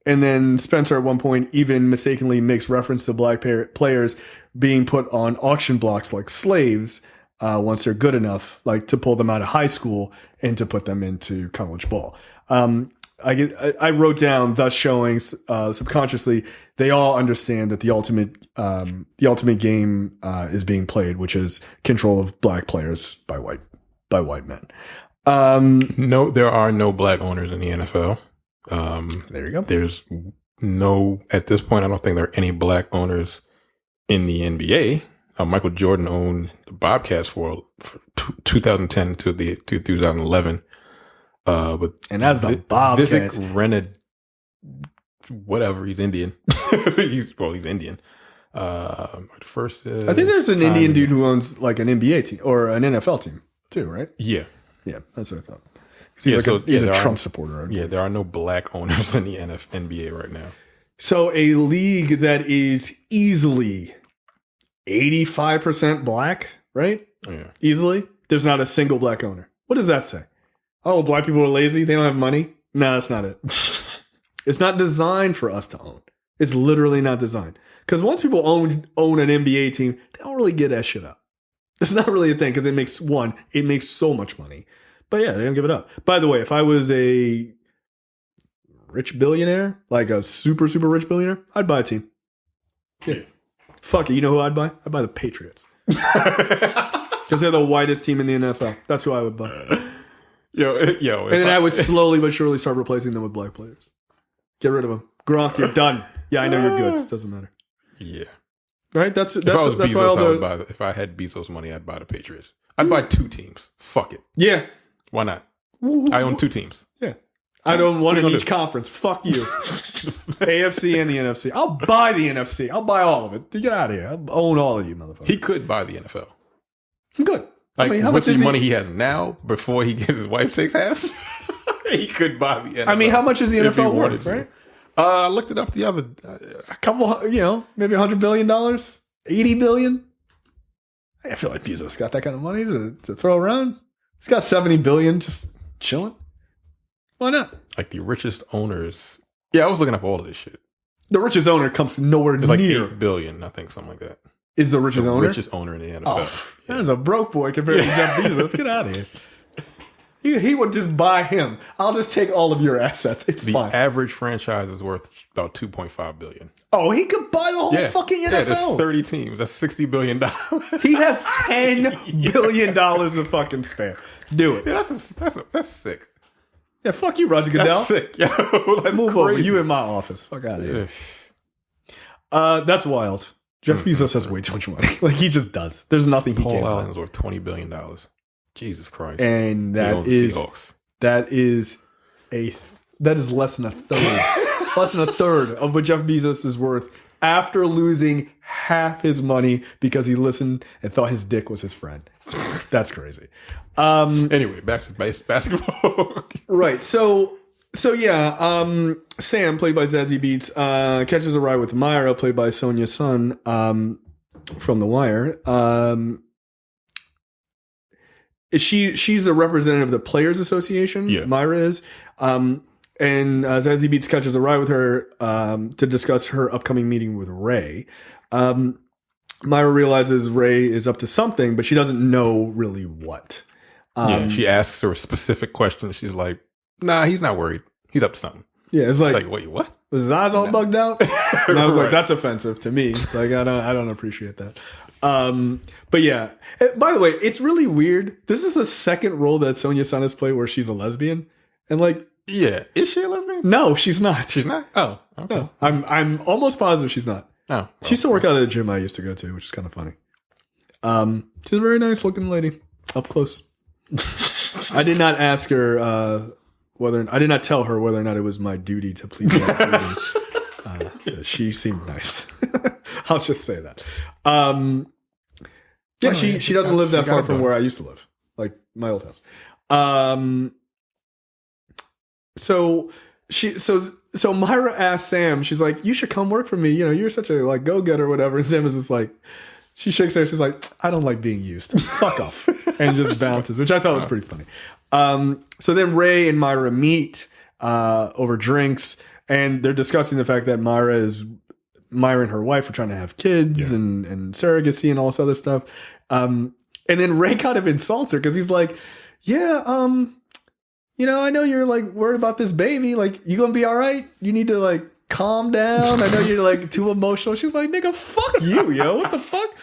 D: then Spencer at one point even mistakenly makes reference to black players being put on auction blocks like slaves once they're good enough, like to pull them out of high school and to put them into college ball. I wrote down, thus showing subconsciously they all understand that the ultimate game is being played, which is control of black players by white men.
E: No, there are no black owners in the NFL.
D: There you go.
E: There's no, at this point, I don't think there are any black owners in the NBA. Michael Jordan owned the Bobcats for 2010 to 2011.
D: And as the Bobcats,
E: Vivek rented whatever. He's Indian. he's Indian. First,
D: I think there's an Indian dude who owns like an NBA team or an NFL team too, right?
E: Yeah,
D: that's what I thought. He's a Trump supporter.
E: Yeah, there are no black owners in the NBA right now.
D: So a league that is easily 85% black, right?
E: Yeah,
D: easily. There's not a single black owner. What does that say? Oh, black people are lazy. They don't have money. No, that's not it. It's not designed for us to own. It's literally not designed. Because once people own an NBA team, they don't really get that shit up. It's not really a thing because it makes so much money. But yeah, they don't give it up. By the way, if I was a rich billionaire, like a super, super rich billionaire, I'd buy a team. Yeah. Fuck it. You know who I'd buy? I'd buy the Patriots. Because they're the whitest team in the NFL. That's who I would buy.
E: Yo.
D: And then I would slowly but surely start replacing them with black players. Get rid of them. Gronk, you're done. Yeah, I know you're good. It doesn't matter.
E: Yeah.
D: Right? That's
E: if I was
D: that's
E: Bezos,
D: why all
E: I would
D: the...
E: buy, if I had Bezos money, I'd buy the Patriots. I'd buy 2 teams. Fuck it.
D: Yeah.
E: Why not? I own 2 teams.
D: Yeah. I don't want in each conference. Fuck you. AFC and the NFC. I'll buy the NFC. I'll buy all of it. Get out of here. I'll own all of you, motherfucker.
E: He could buy the NFL.
D: Good.
E: Like,
D: I mean, how
E: with
D: much
E: the money he has now, before his wife takes half, he could buy the NFL.
D: I mean, how much is the NFL worth, right?
E: I looked it up the other...
D: a couple, maybe $100 billion? $80 billion? I feel like Bezos got that kind of money to throw around. He's got $70 billion just chilling. Why not?
E: Like the richest owners... Yeah, I was looking up all of this shit.
D: The richest owner comes nowhere
E: It's like
D: near.
E: $8 billion, I think, something like that.
D: Is the richest owner?
E: Richest owner in the NFL.
D: That is a broke boy compared to Jeff Bezos. Get out of here. He would just buy him. I'll just take all of your assets. It's fine.
E: The average franchise is worth about $2.5 billion.
D: Oh, he could buy the whole fucking NFL.
E: Yeah, there's 30 teams. That's $60 billion.
D: He has $10 billion to fucking spare. Do it.
E: Yeah, that's sick.
D: Yeah, fuck you, Roger Goodell.
E: That's sick. Yo, that's
D: Move
E: crazy.
D: over. You in my office. Fuck out of here. That's wild. Jeff Bezos has way too much money. Like, he just does. There's nothing he can't
E: Paul
D: buy.
E: Allen's worth $20 billion. Jesus Christ.
D: And that is less than a third. Less than a third of what Jeff Bezos is worth after losing half his money because he listened and thought his dick was his friend. That's crazy.
E: Anyway, back to basketball.
D: Right. So yeah, Sam, played by Zazie Beetz, catches a ride with Myra, played by Sonja Son, from The Wire. She's a representative of the Players Association.
E: Yeah.
D: Myra is. And Zazie Beetz catches a ride with her to discuss her upcoming meeting with Ray. Myra realizes Ray is up to something, but she doesn't know really what.
E: She asks her a specific question. She's like, nah, he's not worried. He's up to something.
D: Yeah, it's
E: She's
D: like,
E: wait, what?
D: Was his eyes all bugged out? And I was like,
E: Right.
D: that's offensive to me. Like, I don't appreciate that. But yeah. By the way, it's really weird. This is the second role that Sonja Son has played where she's a lesbian. And like,
E: Yeah. Is she a lesbian?
D: no, she's not.
E: She's not? Oh, okay.
D: No, I'm almost positive she's not.
E: Oh, well.
D: She used to work out at a gym I used to go to, which is kind of funny. She's a very nice looking lady up close. I did not ask her I did not tell her whether or not it was my duty to please that lady. She seemed nice. I'll just say that. Yeah, she doesn't live that far from where I used to live, like my old house. So Myra asked Sam, she's like, you should come work for me. You know, you're such a like go-getter or whatever. And Sam is just like, she shakes her head. She's like, I don't like being used. Fuck off. And just bounces, which I thought was pretty funny. So then Ray and Myra meet over drinks, and they're discussing the fact that Myra and her wife are trying to have kids and surrogacy and all this other stuff. And then Ray kind of insults her because he's like, yeah, you know, I know you're like worried about this baby. Like, you gonna be all right? You need to like calm down. I know you're like too emotional. She's like, nigga, fuck you, yo. What the fuck?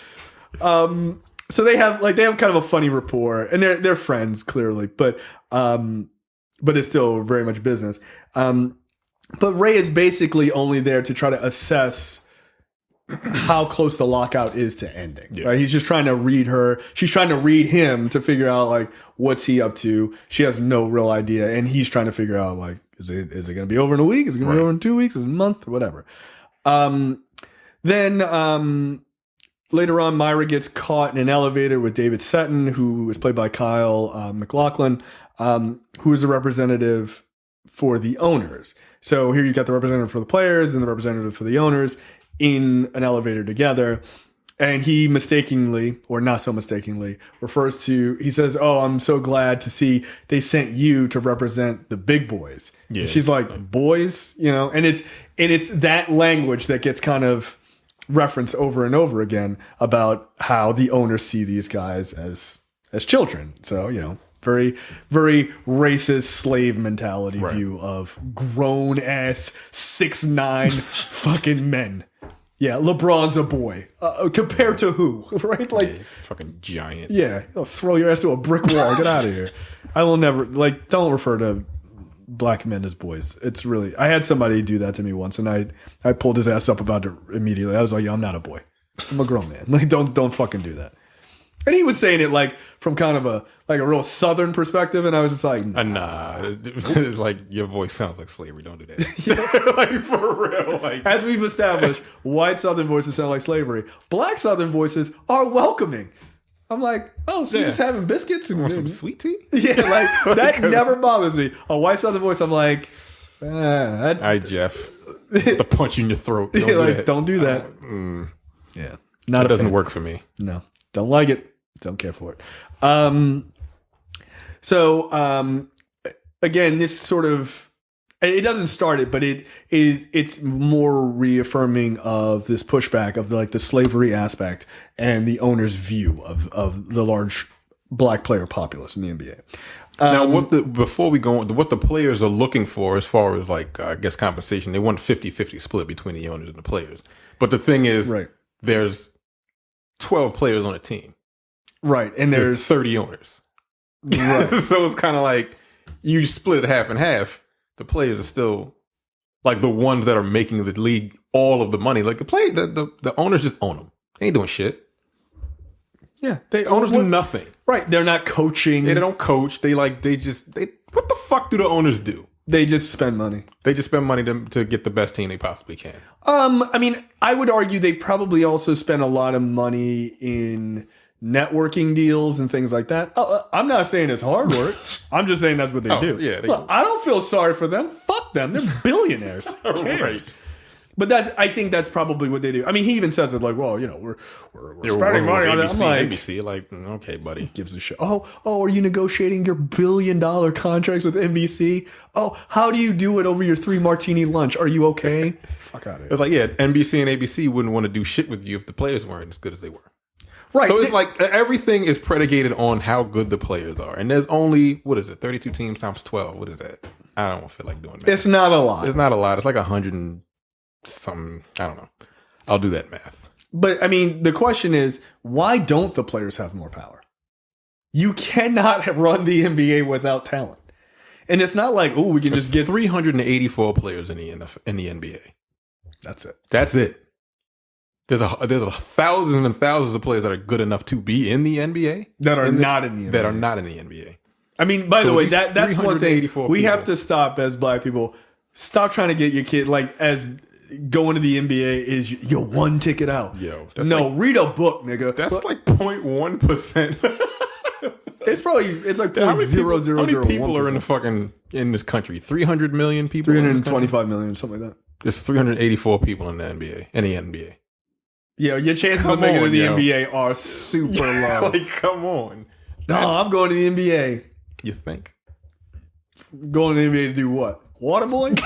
D: So they have kind of a funny rapport, and they're friends clearly, but it's still very much business. But Ray is basically only there to try to assess how close the lockout is to ending. Yeah. Right? He's just trying to read her. She's trying to read him to figure out like what's he up to. She has no real idea, and he's trying to figure out like is it going to be over in a week? Is it going to be over in 2 weeks? Is it a month? Or whatever. Then later on, Myra gets caught in an elevator with David Setton, who is played by Kyle MacLachlan, who is a representative for the owners. So here you got the representative for the players and the representative for the owners in an elevator together. And he mistakenly, or not so mistakenly, he says, "Oh, I'm so glad to see they sent you to represent the big boys."
E: Yeah,
D: and she's like, "Boys," and it's that language that gets kind of referenced over and over again about how the owners see these guys as children. So, very, very racist slave mentality view of grown ass 6'9" fucking men. Yeah, LeBron's a boy. Compared to who? Right? Like,
E: he's fucking giant.
D: Yeah, he'll throw your ass to a brick wall. Get out of here. I will never, don't refer to black men as boys. It's really, I had somebody do that to me once, and I pulled his ass up about it immediately. I was like, "Yo, I'm not a boy. I'm a grown man. Don't fucking do that." And he was saying it from kind of a real Southern perspective, and I was just like,
E: nah. It's like, your voice sounds like slavery. Don't do that. For real.
D: As we've established, white Southern voices sound like slavery. Black Southern voices are welcoming. I'm like, oh, so you're just having biscuits and
E: want some sweet tea?
D: Yeah, that never bothers me. A white Southern voice, I'm like,
E: Hi, Jeff. To punch you in your throat.
D: Don't do that. Yeah, not.
E: It doesn't work for me.
D: No, don't like it. Don't care for it. So again, this sort of, it doesn't start it, but it's more reaffirming of this pushback of the slavery aspect and the owner's view of the large black player populace in the NBA.
E: Now, before we go on, what the players are looking for as far as I guess compensation, they want 50-50 split between the owners and the players. But the thing is, there's 12 players on a team.
D: Right, and there's
E: 30 owners.
D: Right.
E: So it's kind of like you split it half and half. The players are still the ones that are making the league all of the money. Like the owners just own them. They ain't doing shit.
D: Yeah,
E: owners do nothing.
D: Right, they're not coaching.
E: They don't coach. What the fuck do the owners do?
D: They just spend money.
E: They just spend money to get the best team they possibly can.
D: I mean, I would argue they probably also spend a lot of money in networking deals and things like that. I'm not saying it's hard work. I'm just saying that's what they do.
E: Yeah,
D: Look, I don't feel sorry for them. Fuck them. They're billionaires. Who cares?
E: Right.
D: But I think that's probably what they do. I mean, he even says it we're spending money on it. I'm like,
E: NBC, okay, buddy.
D: Gives a shit. Oh, are you negotiating your $1 billion contracts with NBC? Oh, how do you do it over your 3 martini lunch? Are you okay? Fuck out of here.
E: It's NBC and ABC wouldn't want to do shit with you if the players weren't as good as they were.
D: Right.
E: So it's everything is predicated on how good the players are. And there's only, 32 teams times 12. What is that? I don't feel like doing that.
D: It's not a lot.
E: It's not a lot. It's 100 and something. I don't know. I'll do that math.
D: But I mean, the question is, why don't the players have more power? You cannot run the NBA without talent. And it's not like, we can just get
E: 384 players in the NBA.
D: That's it.
E: That's it. There's thousands and thousands of players that are good enough to be in the NBA
D: that are not in the NBA.
E: That are not in the NBA.
D: I mean, by the way, that's one thing we have to stop as black people. Stop trying to get your kid as going to the NBA is your one ticket out. Read a book, nigga.
E: That's 0.1%.
D: It's like 0.0001%.
E: How many people are in this country? 300 million people.
D: 325 million, something like that.
E: There's 384 people in the NBA.
D: Yeah, your chances of making it in the NBA are super low.
E: Come on.
D: No, I'm going to the NBA.
E: You think?
D: Going to the NBA to do what? Waterboy?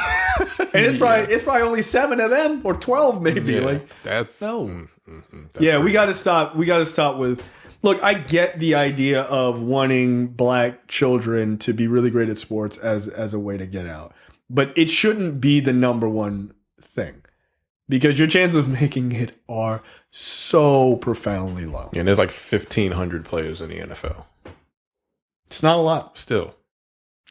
D: And it's probably only 7 of them or 12 maybe.
E: Yeah,
D: that's
E: no.
D: That's we got to stop. We got to stop with. Look, I get the idea of wanting black children to be really great at sports as a way to get out, but it shouldn't be the number one thing. Because your chances of making it are so profoundly low.
E: And there's 1,500 players in the NFL.
D: It's not a lot.
E: Still.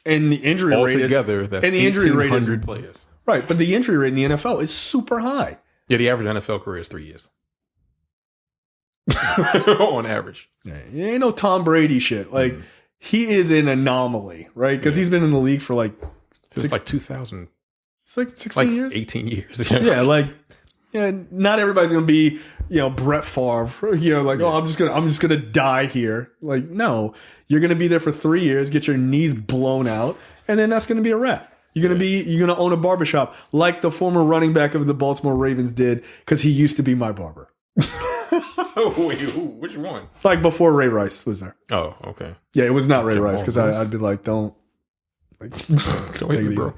D: And the injury rate is...
E: Altogether, that's 1,800 players.
D: Right, but the injury rate in the NFL is super high.
E: Yeah, the average NFL career is 3 years. On average.
D: Yeah, it ain't no Tom Brady shit. He is an anomaly, right? Because he's been in the league for
E: since 2000.
D: It's 16 years?
E: 18 years.
D: Yeah, not everybody's gonna be, Brett Favre. I'm just gonna die here. No, you're gonna be there for 3 years, get your knees blown out, and then that's gonna be a wrap. You're gonna own a barbershop like the former running back of the Baltimore Ravens did, because he used to be my barber.
E: Wait, which one?
D: Like before Ray Rice was there.
E: Oh, okay.
D: Yeah, it was not Ray Rice because I'd be like, don't
E: Don't hit me, bro.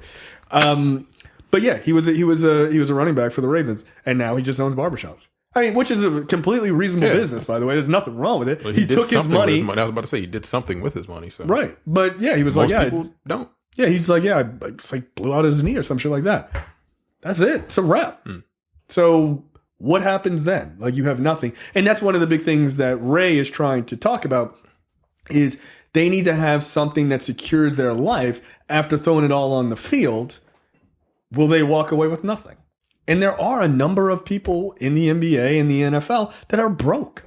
D: But yeah, he was a running back for the Ravens, and now he just owns barbershops. I mean, which is a completely reasonable business, by the way. There's nothing wrong with it.
E: Well,
D: he took his money.
E: I was about to say he did something with his money. So
D: Right, but yeah, he was
E: most
D: like, yeah,
E: people don't.
D: yeah, he's like, yeah, I just like blew out his knee or some shit like that. That's it. It's a wrap. So what happens then? Like you have nothing, and that's one of the big things that Ray is trying to talk about is they need to have something that secures their life after throwing it all on the field. Will they walk away with nothing? And there are a number of people in the NBA and the NFL that are broke.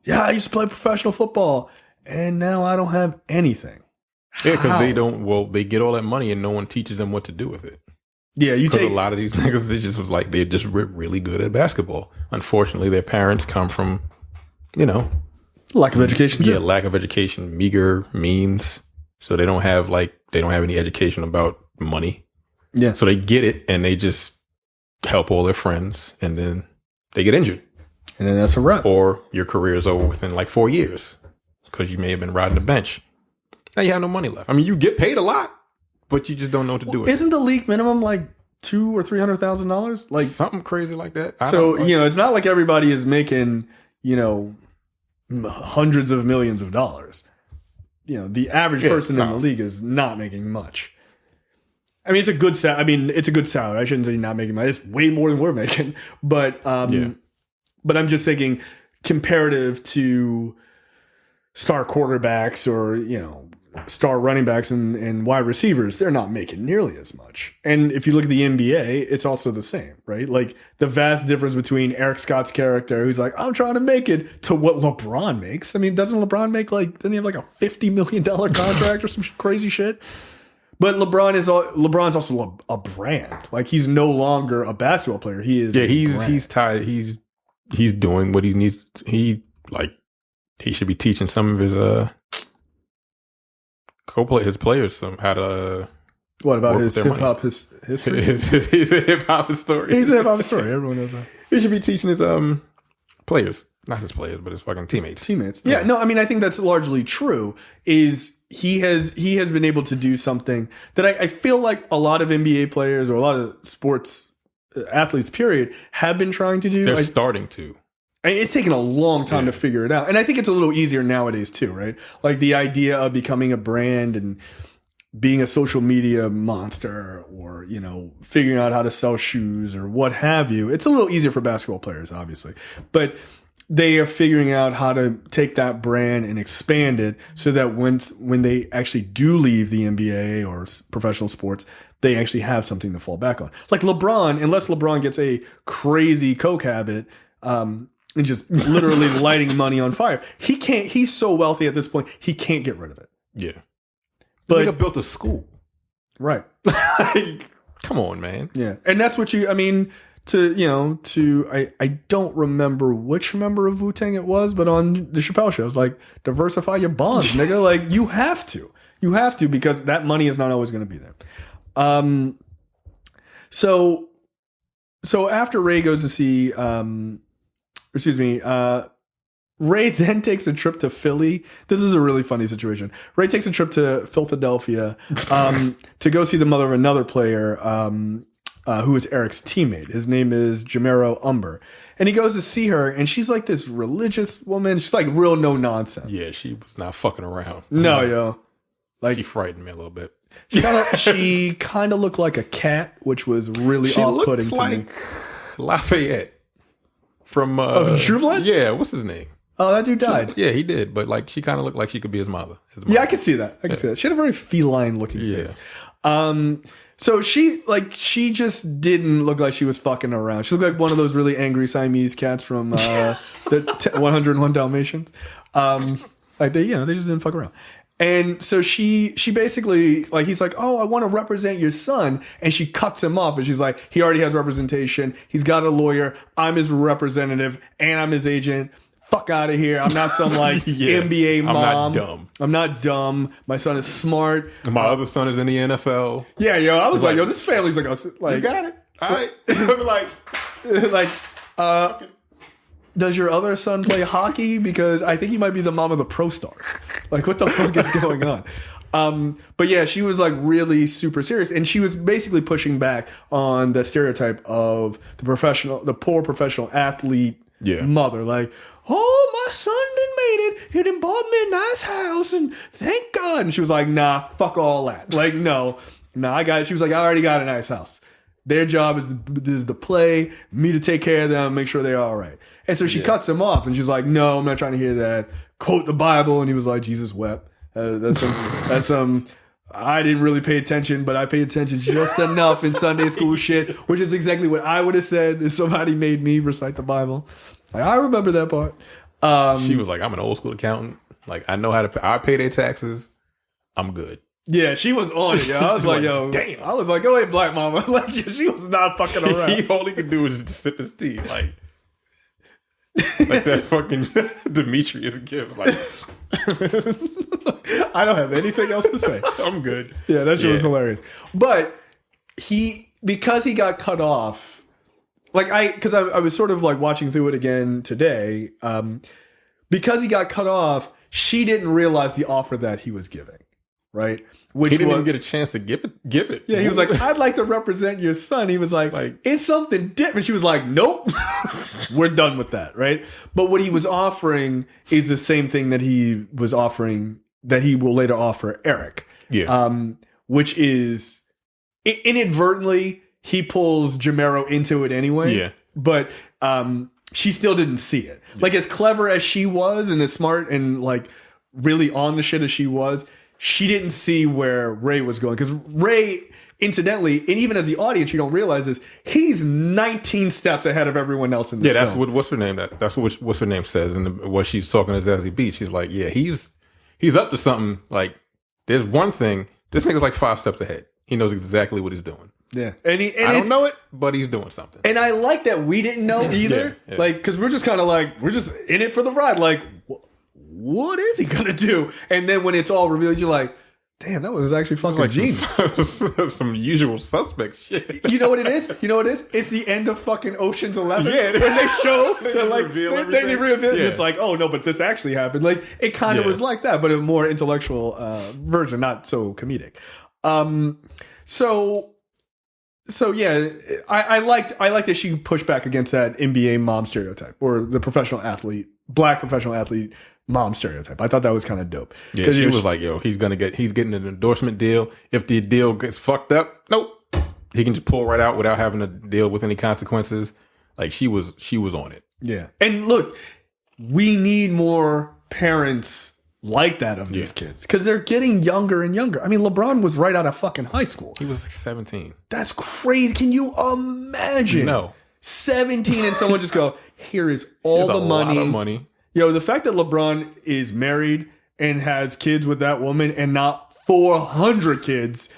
D: Yeah, I used to play professional football, and now I don't have anything.
E: Yeah, because they don't. Well, they get all that money, and no one teaches them what to do with it.
D: Yeah, you take
E: a lot of these niggas. They just was like they're just really good at basketball. Unfortunately, their parents come from,
D: lack of education.
E: Yeah, lack of education, meager means. So they don't have any education about money.
D: Yeah.
E: So they get it, and they just help all their friends, and then they get injured.
D: And then that's a wrap.
E: Or your career is over within like 4 years because you may have been riding the bench. Now you have no money left. I mean, you get paid a lot, but you just don't know what to do with it.
D: Isn't the league minimum like $200,000 or $300,000? Like
E: something crazy like that.
D: It's not like everybody is making, hundreds of millions of dollars. The average person in the league is not making much. I mean, it's a good salary. I shouldn't say not making money. It's way more than we're making. But but I'm just thinking comparative to star quarterbacks or, star running backs and wide receivers, they're not making nearly as much. And if you look at the NBA, it's also the same, right? Like the vast difference between Eric Scott's character, who's like, I'm trying to make it, to what LeBron makes. I mean, doesn't LeBron make doesn't he have like a $50 million contract or some crazy shit? But LeBron's also a brand. Like he's no longer a basketball player. He is.
E: Yeah, he's tired. He's doing what he needs. He should be teaching some of his his players how to.
D: What about his hip hop history?
E: His hip hop story.
D: He's a hip hop story. Everyone knows that.
E: He should be teaching his players, not his players, but his fucking teammates.
D: Yeah, no, I mean, I think that's largely true. Is he has been able to do something that I feel like a lot of NBA players or a lot of sports athletes, period, have been trying to do.
E: They're starting to.
D: It's taken a long time to figure it out. And I think it's a little easier nowadays too, right? Like the idea of becoming a brand and being a social media monster or, figuring out how to sell shoes or what have you. It's a little easier for basketball players, obviously. But they are figuring out how to take that brand and expand it so that when they actually do leave the NBA or professional sports, they actually have something to fall back on. Like LeBron, unless LeBron gets a crazy coke habit, and just literally lighting money on fire, he's so wealthy at this point, he can't get rid of it.
E: Yeah.
D: But
E: they built a school.
D: Right.
E: Come on, man.
D: Yeah. And that's what I don't remember which member of Wu-Tang it was, but on the Chappelle Show, it's like, diversify your bonds, nigga. Like, you have to. You have to, because that money is not always going to be there. So after Ray goes to see, Ray then takes a trip to Philly. This is a really funny situation. Ray takes a trip to Philadelphia to go see the mother of another player who is Eric's teammate. His name is Jamero Umber. And he goes to see her, and she's like this religious woman. She's like real no nonsense.
E: Yeah, she was not fucking around.
D: No, yo. Like,
E: she frightened me a little bit.
D: She kind of looked like a cat, which was really off-putting to me.
E: Lafayette from
D: True Blood?
E: Yeah, what's his name?
D: Oh, that dude died.
E: Yeah, he did. But she kind of looked like she could be his mother.
D: Yeah, I can see that. See that. She had a very feline-looking face. So she just didn't look like she was fucking around. She looked like one of those really angry Siamese cats from the 101 Dalmatians. They just didn't fuck around. And so she basically, he's like, oh, I want to represent your son. And she cuts him off. And she's like, he already has representation. He's got a lawyer. I'm his representative and I'm his agent. Fuck out of here. I'm not some NBA mom. I'm not dumb. My son is smart.
E: My other son is in the NFL.
D: Yeah, yo. I was like, yo, this family's like,
E: you got it. All right.
D: does your other son play hockey? Because I think he might be the mom of the Pro Stars. Like, what the fuck is going on? But yeah, she was like really super serious, and she was basically pushing back on the stereotype of the poor professional athlete mother. Like, oh, my son done made it. He done bought me a nice house, and thank God. And she was like, nah, fuck all that. Like, no, she was like, I already got a nice house. Their job is to play, me to take care of them, make sure they're all right. And so she cuts him off, and she's like, no, I'm not trying to hear that. Quote the Bible. And he was like, Jesus wept. That's some. I didn't really pay attention, but I paid attention just enough in Sunday school shit, which is exactly what I would have said if somebody made me recite the Bible. Like, I remember that part.
E: She was like, I'm an old school accountant. Like, I know how to pay. I pay their taxes. I'm good.
D: Yeah, she was on it, yo. I was like, yo,
E: damn.
D: I was like, go ahead, black mama. Like, she was not fucking around.
E: All he could do was just sip his tea. Like that fucking Demetrius gift. Like,
D: I don't have anything else to say.
E: I'm good.
D: Yeah, that shit was hilarious. But because he got cut off, like I was sort of like watching through it again today. Because he got cut off, she didn't realize the offer that he was giving. Right? Which
E: he didn't even get a chance to give it.
D: Yeah, he was like, I'd like to represent your son. He was like it's something different. She was like, nope, we're done with that, right? But what he was offering is the same thing that he was offering, that he will later offer Eric.
E: Yeah.
D: Which is, inadvertently, he pulls Jamero into it anyway.
E: Yeah.
D: But she still didn't see it. Yeah. Like, as clever as she was and as smart and like really on the shit as she was, she didn't see where Ray was going. Because Ray, incidentally, and even as the audience, you don't realize this, he's 19 steps ahead of everyone else in this film.
E: That's what what's her name. That's what what's her name says, and what she's talking to Zazie Beetz. She's like, yeah, he's up to something. Like, there's one thing. This nigga's like 5 steps ahead. He knows exactly what he's doing.
D: Yeah,
E: and I don't know it, but he's doing something.
D: And I like that we didn't know either. Yeah. Like, because we're just kind of like, we're just in it for the ride. Like, what is he gonna do? And then when it's all revealed, you're like, damn, that was actually fucking like genius.
E: Some usual suspect shit.
D: You know what it is? It's the end of fucking Ocean's 11. Yeah, when they show, they reveal it. It's like, oh no, but this actually happened. Like, it kind of was like that, but a more intellectual version, not so comedic. So yeah, I liked that she pushed back against that NBA mom stereotype, or the black professional athlete mom stereotype. I thought that was kind of dope.
E: Yeah, she was like, yo, he's getting an endorsement deal. If the deal gets fucked up, nope, he can just pull right out without having to deal with any consequences. Like, she was on it.
D: Yeah. And look, we need more parents like that of these kids, because they're getting younger and younger. I mean, LeBron was right out of fucking high school.
E: He was like 17.
D: That's crazy. Can you imagine?
E: No.
D: 17 and someone just go, here is all the money.
E: Lot of money.
D: Yo, the fact that LeBron is married and has kids with that woman and not 400 kids,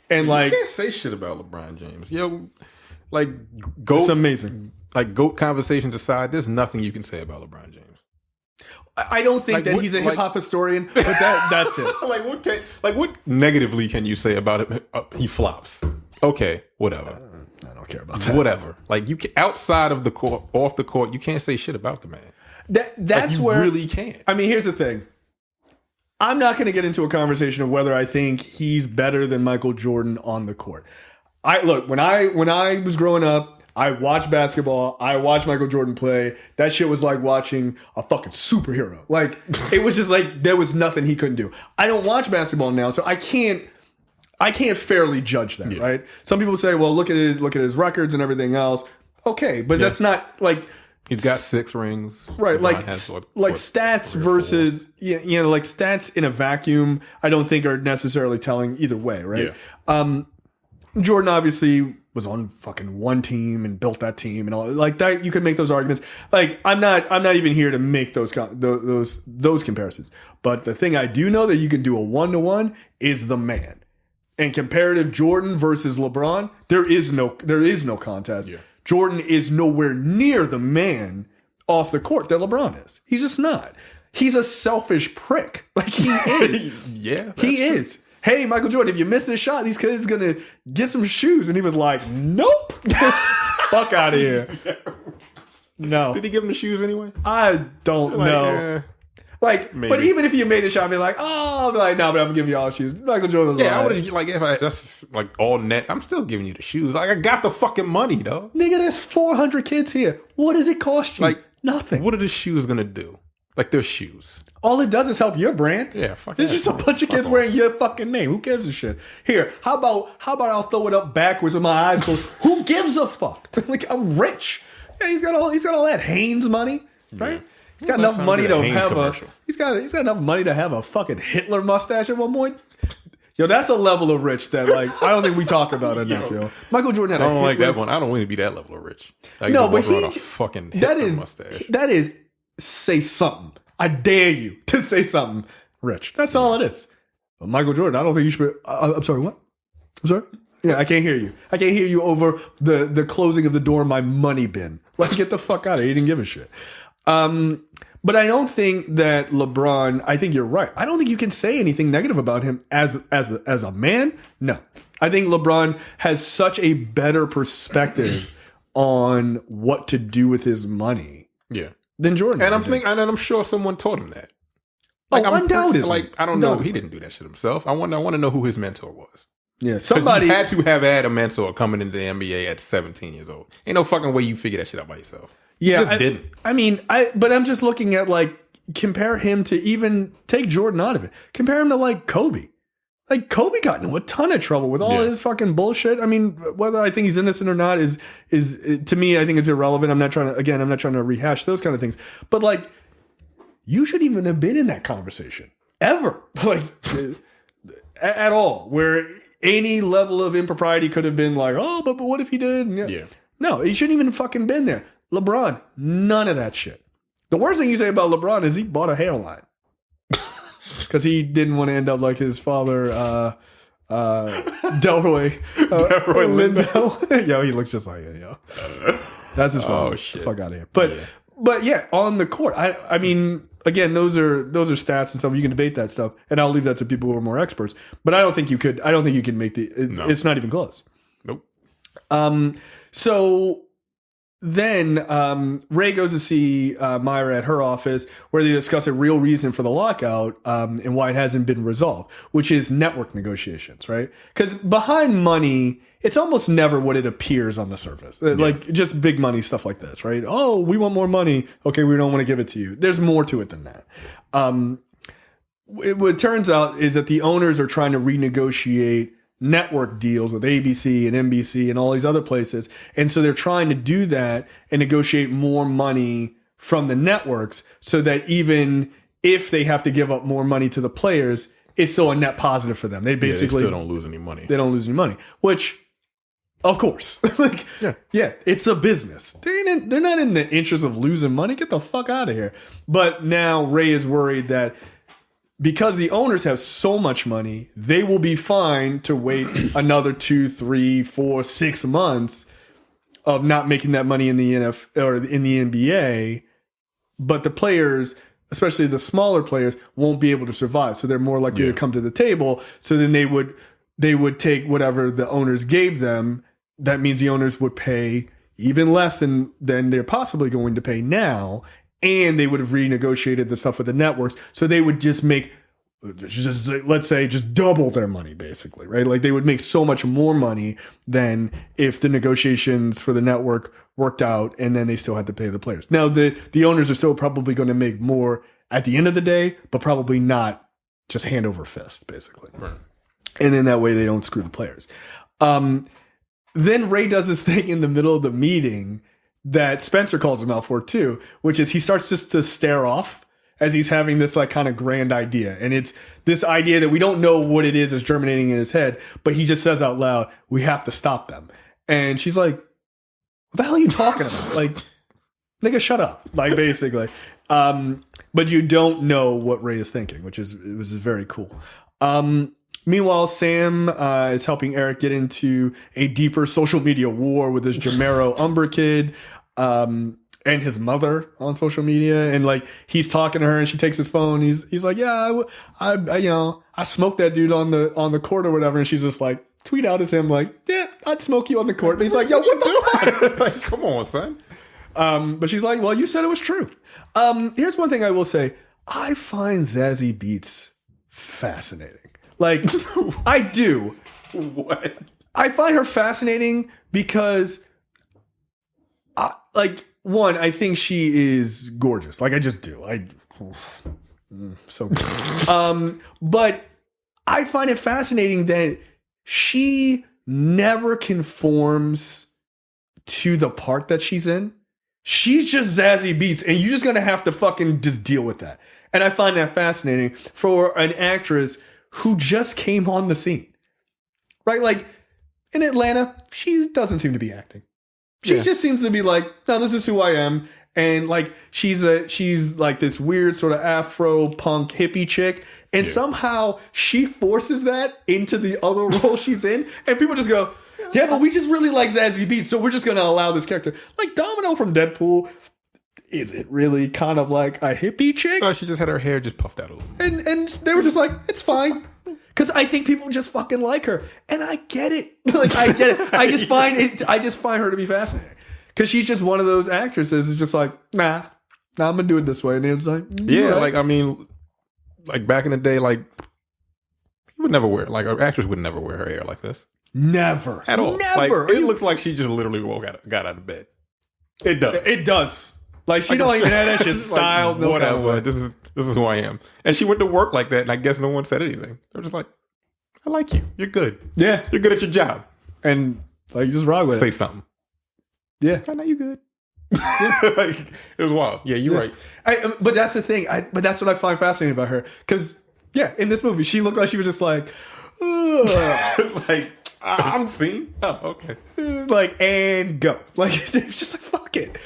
D: and like,
E: you can't say shit about LeBron James. Yo, like, GOAT,
D: it's amazing.
E: Like, GOAT conversations aside, there's nothing you can say about LeBron James.
D: I don't think that he's a hip hop historian, but that's it.
E: What negatively can you say about him? He flops. Okay, whatever.
D: I don't care about that.
E: Whatever. Like, you can, outside of the court, off the court, you can't say shit about the man.
D: That's
E: like,
D: where
E: really can't.
D: I mean, here's the thing. I'm not going to get into a conversation of whether I think he's better than Michael Jordan on the court. When I was growing up, I watched basketball. I watched Michael Jordan play. That shit was like watching a fucking superhero. Like, it was just like there was nothing he couldn't do. I don't watch basketball now, so I can't fairly judge that, right? Some people say, well, look at his records and everything else. Okay, but that's not like,
E: he's got 6 rings.
D: Right, like stats versus, like stats in a vacuum, I don't think are necessarily telling either way, right? Yeah. Jordan obviously was on fucking one team and built that team and all like that. You can make those arguments. Like, I'm not even here to make those comparisons. But the thing I do know that you can do a 1-to-1 is the man. And comparative Jordan versus LeBron, there is no contest. Yeah. Jordan is nowhere near the man off the court that LeBron is. He's just not. He's a selfish prick. Like, he is.
E: Yeah.
D: He is. Hey, Michael Jordan, if you miss this shot, these kids going to get some shoes. And he was like, nope. Fuck out of here. No.
E: Did he give him the shoes anyway?
D: I don't know. Like,
E: maybe.
D: But even if you made the shot, I'd be like, oh, I'd be like, no, but I'm giving you all shoes. Michael Jordan was
E: I would have, like, that's like all net. I'm still giving you the shoes. Like, I got the fucking money, though.
D: Nigga, there's 400 kids here. What does it cost you?
E: Like,
D: nothing.
E: What are the shoes gonna do? Like, they're shoes.
D: All it does is help your brand.
E: Yeah, fuck
D: There's just a bunch of kids wearing your fucking name. Who gives a shit? Here, how about I'll throw it up backwards with my eyes closed? Who gives a fuck? Like, I'm rich. Yeah, he's got all that Hanes money, right?
E: Yeah.
D: He's got enough money to have
E: commercial.
D: He's got enough money to have a fucking Hitler mustache at one point. Yo, that's a level of rich that, like, I don't think we talk about enough, yo. Michael Jordan had
E: I don't like that one. I don't want to be that level of rich.
D: No, but
E: a fucking Hitler mustache.
D: That is say something. I dare you to say something rich. That's all it is. But Michael Jordan, I don't think you should. I'm sorry. What? I'm sorry. Yeah, I can't hear you. I can't hear you over the closing of the door in my money bin. Like, get the fuck out of here. You didn't give a shit. But I don't think that LeBron. I think you're right. I don't think you can say anything negative about him as a man. No, I think LeBron has such a better perspective on what to do with his money.
E: Yeah.
D: Than Jordan.
E: And I'm sure someone taught him that.
D: Like, undoubtedly.
E: I don't know. He didn't do that shit himself. I want to know who his mentor was.
D: Yeah, somebody
E: had to have had a mentor coming into the NBA at 17 years old. Ain't no fucking way you figure that shit out by yourself.
D: Yeah,
E: you just didn't.
D: I mean, but I'm just looking at, like, compare him to, even take Jordan out of it. Compare him to, like, Kobe. Like, Kobe got into a ton of trouble with all his fucking bullshit. I mean, whether I think he's innocent or not is to me, I think it's irrelevant. I'm not trying to rehash those kind of things. But, like, you shouldn't even have been in that conversation ever, like, at all. Where any level of impropriety could have been like, oh, but what if he did? Yeah. No, he shouldn't even fucking been there. LeBron, none of that shit. The worst thing you say about LeBron is he bought a hairline. Because he didn't want to end up like his father, Delroy Lindo. Yo, he looks just like it, yo. That's his father. Oh, shit. Fuck out of here. But yeah, on the court, I mean, again, those are stats and stuff. You can debate that stuff, and I'll leave that to people who are more experts. But I don't think you could. I don't think you can make no. It's not even close.
E: Nope.
D: So then Ray goes to see Myra at her office, where they discuss a real reason for the lockout and why it hasn't been resolved, which is network negotiations, right? Because behind money, it's almost never what it appears on the surface. Yeah. Like, just big money stuff like this, right? Oh, we want more money. Okay, we don't want to give it to you. There's more to it than that. What turns out is that the owners are trying to renegotiate network deals with ABC and NBC and all these other places. And so they're trying to do that and negotiate more money from the networks so that even if they have to give up more money to the players, it's still a net positive for them. They basically
E: they still don't lose any money.
D: They don't lose any money, which, of course, like, yeah, it's a business. They're not in the interest of losing money. Get the fuck out of here. But now Ray is worried that because the owners have so much money, they will be fine to wait another 2, 3, 4, 6 months of not making that money in the NFL or in the NBA. But the players, especially the smaller players, won't be able to survive. So they're more likely to come to the table. So then they would take whatever the owners gave them. That means the owners would pay even less than they're possibly going to pay now. And they would have renegotiated the stuff with the networks. So they would just make, let's say, just double their money, basically, right? Like, they would make so much more money than if the negotiations for the network worked out and then they still had to pay the players. Now, the owners are still probably going to make more at the end of the day, but probably not just hand over fist, basically.
E: Right.
D: And then that way they don't screw the players. Then Ray does this thing in the middle of the meeting that Spencer calls him out for too, which is he starts just to stare off as he's having this, like, kind of grand idea. And it's this idea that we don't know what it is germinating in his head, but he just says out loud, we have to stop them. And she's like, what the hell are you talking about? Like, nigga, shut up. Like, basically. But you don't know what Ray is thinking, which is very cool. Meanwhile, Sam is helping Eric get into a deeper social media war with this Jamero Umber kid and his mother on social media. And, like, he's talking to her and she takes his phone. He's like, yeah, I smoked that dude on the court or whatever. And she's just like, tweet out as him like, yeah, I'd smoke you on the court. And he's like, yo, what the fuck?
E: Like, come on, son.
D: But she's like, well, you said it was true. Here's one thing I will say. I find Zazie Beetz fascinating. Like, I do.
E: What?
D: I find her fascinating because, one, I think she is gorgeous. Like, I just do. So good. But I find it fascinating that she never conforms to the part that she's in. She's just Zazie Beetz, and you're just gonna have to fucking just deal with that. And I find that fascinating for an actress who just came on the scene. Right? Like, in Atlanta, she doesn't seem to be acting. She just seems to be like, no, this is who I am. And like, she's like this weird sort of Afro punk hippie chick. And somehow she forces that into the other role she's in. And people just go, yeah, but we just really like Zazie Beetz, so we're just going to allow this character. Like Domino from Deadpool, is it really kind of like a hippie chick?
E: Oh, she just had her hair just puffed out a little.
D: And they were just like, it's fine. Because I think people just fucking like her. And I get it. Like, I get it. I just find her to be fascinating. Because she's just one of those actresses who's just like, nah, I'm going to do it this way. And it was like,
E: yeah, right. Like, I mean, like back in the day, like, you would never wear, like, an actress would never wear her hair like this.
D: Never.
E: At all.
D: Never.
E: Like, it looks like she just literally got out of bed. It does.
D: It does. Like, she don't even have that shit styled.
E: Like, whatever. This is who I am. And she went to work like that, and I guess no one said anything. They were just like, I like you. You're good.
D: Yeah.
E: You're good at your job.
D: And, like, just rock with it.
E: Say something.
D: Yeah.
E: I know you good. Like, it was wild. Yeah, you're right.
D: But that's the thing. But that's what I find fascinating about her. Because, in this movie, she looked like she was just like,
E: like, I'm seen. Oh, okay.
D: Like, and go. Like, it's just like, fuck it.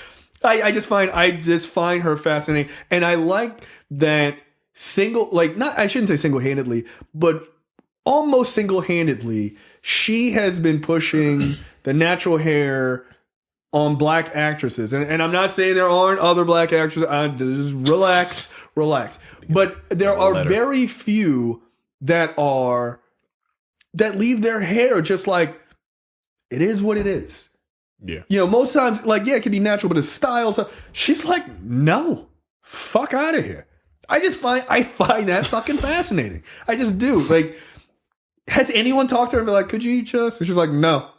D: I just find her fascinating. And I like that I shouldn't say single-handedly, but almost single-handedly, she has been pushing the natural hair on black actresses. And I'm not saying there aren't other black actresses. Just relax. But there are very few that leave their hair just like, it is what it is.
E: Yeah.
D: You know, most times, like, it can be natural, but it's style. So she's like, no, fuck out of here. I find that fucking fascinating. I just do. Like, has anyone talked to her and be like, could you just? And she's like, no.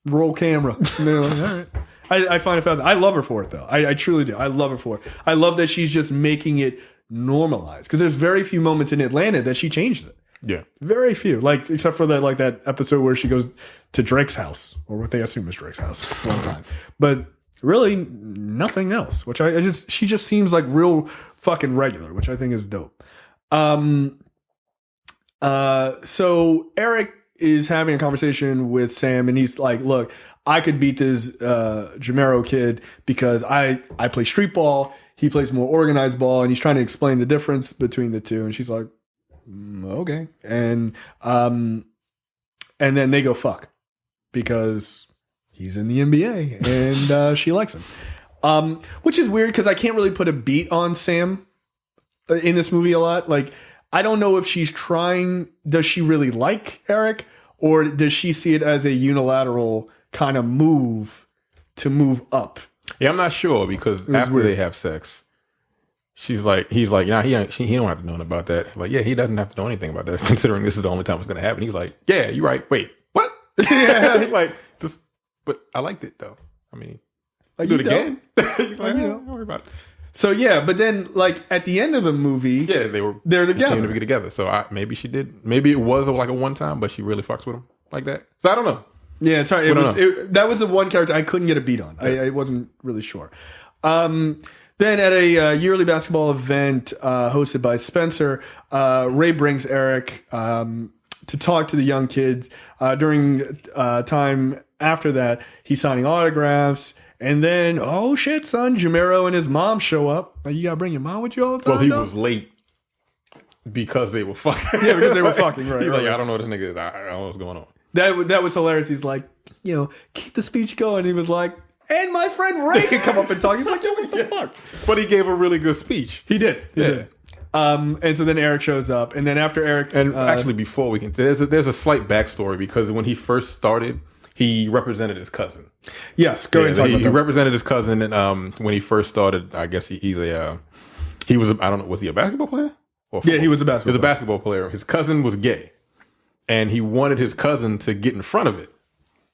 D: Roll camera. And they're like, all right. I find it fascinating. I love her for it, though. I truly do. I love her for it. I love that she's just making it normalized. Because there's very few moments in Atlanta that she changed it.
E: Yeah.
D: Very few. Like, except for that episode where she goes to Drake's house, or what they assume is Drake's house one time. But really nothing else, which she just seems like real fucking regular, which I think is dope. So Eric is having a conversation with Sam, and he's like, look, I could beat this Jamero kid because I play street ball. He plays more organized ball, and he's trying to explain the difference between the two. And she's like, okay. And then they go fuck because he's in the NBA and she likes him. Which is weird because I can't really put a beat on Sam in this movie a lot. Like, I don't know if she's trying, does she really like Eric, or does she see it as a unilateral kind of move to move up?
E: Yeah, I'm not sure, because after they have sex, he's like, nah, he don't have to know about that. Like, yeah, he doesn't have to know anything about that, considering this is the only time it's going to happen. He's like, yeah, you're right. Wait, what? Like, but I liked it though. I mean, like, do it again. He's like, don't worry about it.
D: So yeah, but then like at the end of the movie,
E: they're
D: together.
E: To be together. So maybe she did. Maybe it was like a one time, but she really fucks with him like that. So I don't know.
D: Yeah, it's hard. That was the one character I couldn't get a beat on. I wasn't really sure. Then at a yearly basketball event hosted by Spencer, Ray brings Eric to talk to the young kids. During time after that, he's signing autographs. And then, oh shit, son, Jamero and his mom show up. Like, you gotta bring your mom with you all the time?
E: Well, he was late because they were fucking.
D: Yeah, because they were fucking, right.
E: He's like, I don't know what this nigga is. I don't know what's going on.
D: That was hilarious. He's like, keep the speech going. He was like, and my friend Ray can come up and talk. He's like, yo, what the fuck?
E: But he gave a really good speech.
D: He did. He did. And so then Eric shows up. And then after Eric...
E: And actually, before we can... There's a slight backstory, because when he first started, he represented his cousin.
D: Yes, go ahead and talk about
E: he
D: that.
E: represented his cousin, and when he first started, I guess he was I don't know, was he a basketball player?
D: Yeah, he was a basketball player.
E: He was a basketball player. His cousin was gay, and he wanted his cousin to get in front of it,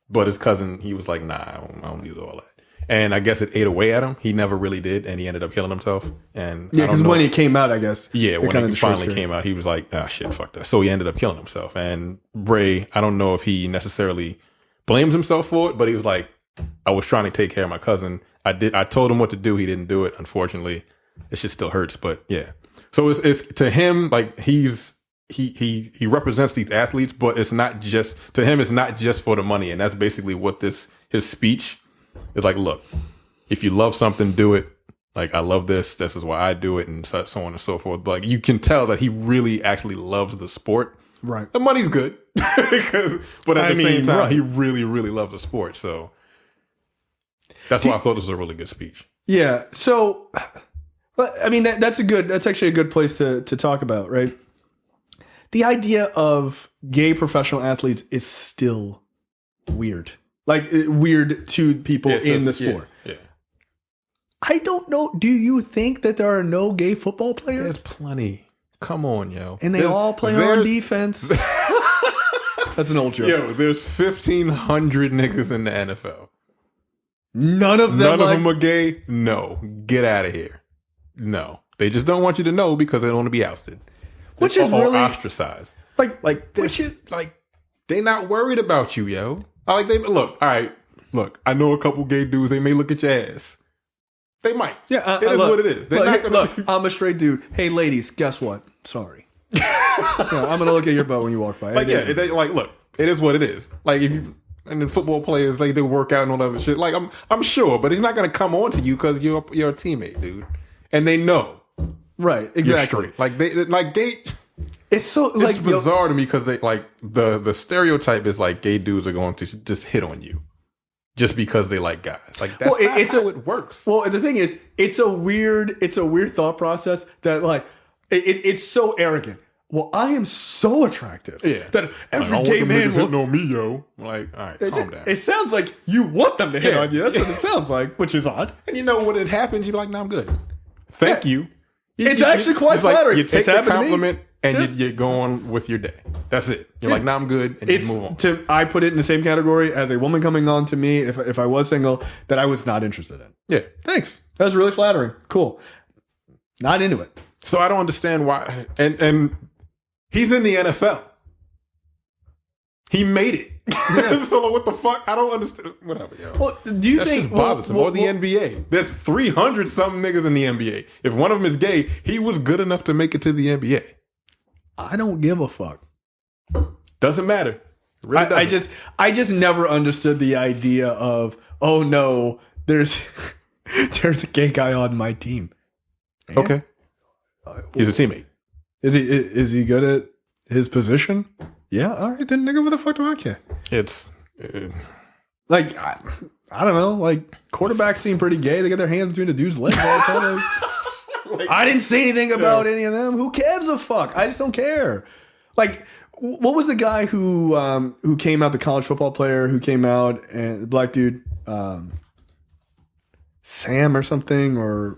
E: but his cousin, he was like, nah, I don't need all that. And I guess it ate away at him. He never really did, and he ended up killing himself. And
D: yeah, because when he came out, I guess.
E: Yeah, when he finally came out, he was like, ah, shit, fuck that. So he ended up killing himself. And Bray, I don't know if he necessarily blames himself for it, but he was like, I was trying to take care of my cousin. I told him what to do. He didn't do it. Unfortunately, it shit still hurts. But yeah, so it's to him, like he represents these athletes, but it's not just to him. It's not just for the money, and that's basically what his speech. It's like, look, if you love something, do it. Like, I love this. This is why I do it, and so on and so forth. But like, you can tell that he really actually loves the sport.
D: Right.
E: The money's good, but at the same time, he really, really loves the sport. So that's why I thought this was a really good speech.
D: Yeah. So, I mean, that's actually a good place to talk about, right? The idea of gay professional athletes is still weird. Like, weird to people in the sport.
E: Yeah.
D: I don't know. Do you think that there are no gay football players?
E: There's plenty. Come on, yo.
D: And they all play on defense. That's an old joke.
E: Yo, there's 1,500 niggas in the NFL.
D: None of them
E: are gay? No. Get out of here. No. They just don't want you to know because they don't want to be ousted.
D: Which is really
E: ostracized.
D: Which is
E: they not worried about you, yo. Like, look, all right, look, I know a couple gay dudes, they may look at your ass. They might. Yeah, it is what it is. They're not gonna
D: look, I'm a straight dude. Hey, ladies, guess what? Sorry. I'm going to look at your butt when you walk by.
E: Look, it is what it is. Like, if you, and then football players, like, they work out and all that other shit. Like, I'm sure, but he's not going to come on to you because you're a teammate, dude. And they know.
D: Right, exactly.
E: It's bizarre to me because they like the stereotype is like gay dudes are going to just hit on you just because they like guys. Like that's not how it works.
D: Well, the thing is, it's a weird thought process that like it's so arrogant. Well, I am so attractive that every gay man will
E: hitting on me, yo. Like, all right, calm down.
D: It sounds like you want them to hit on you. That's what it sounds like, which is odd.
E: And you know when it happens, you're like, "No, I'm good. Thank you."
D: It's actually quite flattering.
E: You take the compliment. And you're going with your day. That's it. You're like, nah, I'm good, and you move on.
D: I put it in the same category as a woman coming on to me if I was single that I was not interested in.
E: Yeah.
D: Thanks. That was really flattering. Cool. Not into it.
E: So I don't understand why. And he's in the NFL. He made it. Yeah. So what the fuck? I don't understand. Whatever, yo.
D: Well, do you think
E: just bothersome? Or the NBA? There's 300 something niggas in the NBA. If one of them is gay, he was good enough to make it to the NBA.
D: I don't give a fuck.
E: Doesn't matter. Really doesn't.
D: I just never understood the idea of, oh no, there's a gay guy on my team.
E: Man. Okay. He's a teammate.
D: Is he good at his position? Yeah, all right, then nigga, what the fuck do I care?
E: It's
D: like I don't know. Like quarterbacks seem pretty gay. They got their hands between the dude's legs all the time. I didn't say anything about any of them. Who gives a fuck? I just don't care. Like, what was the guy who came out? The college football player who came out and the black dude, Sam or something, or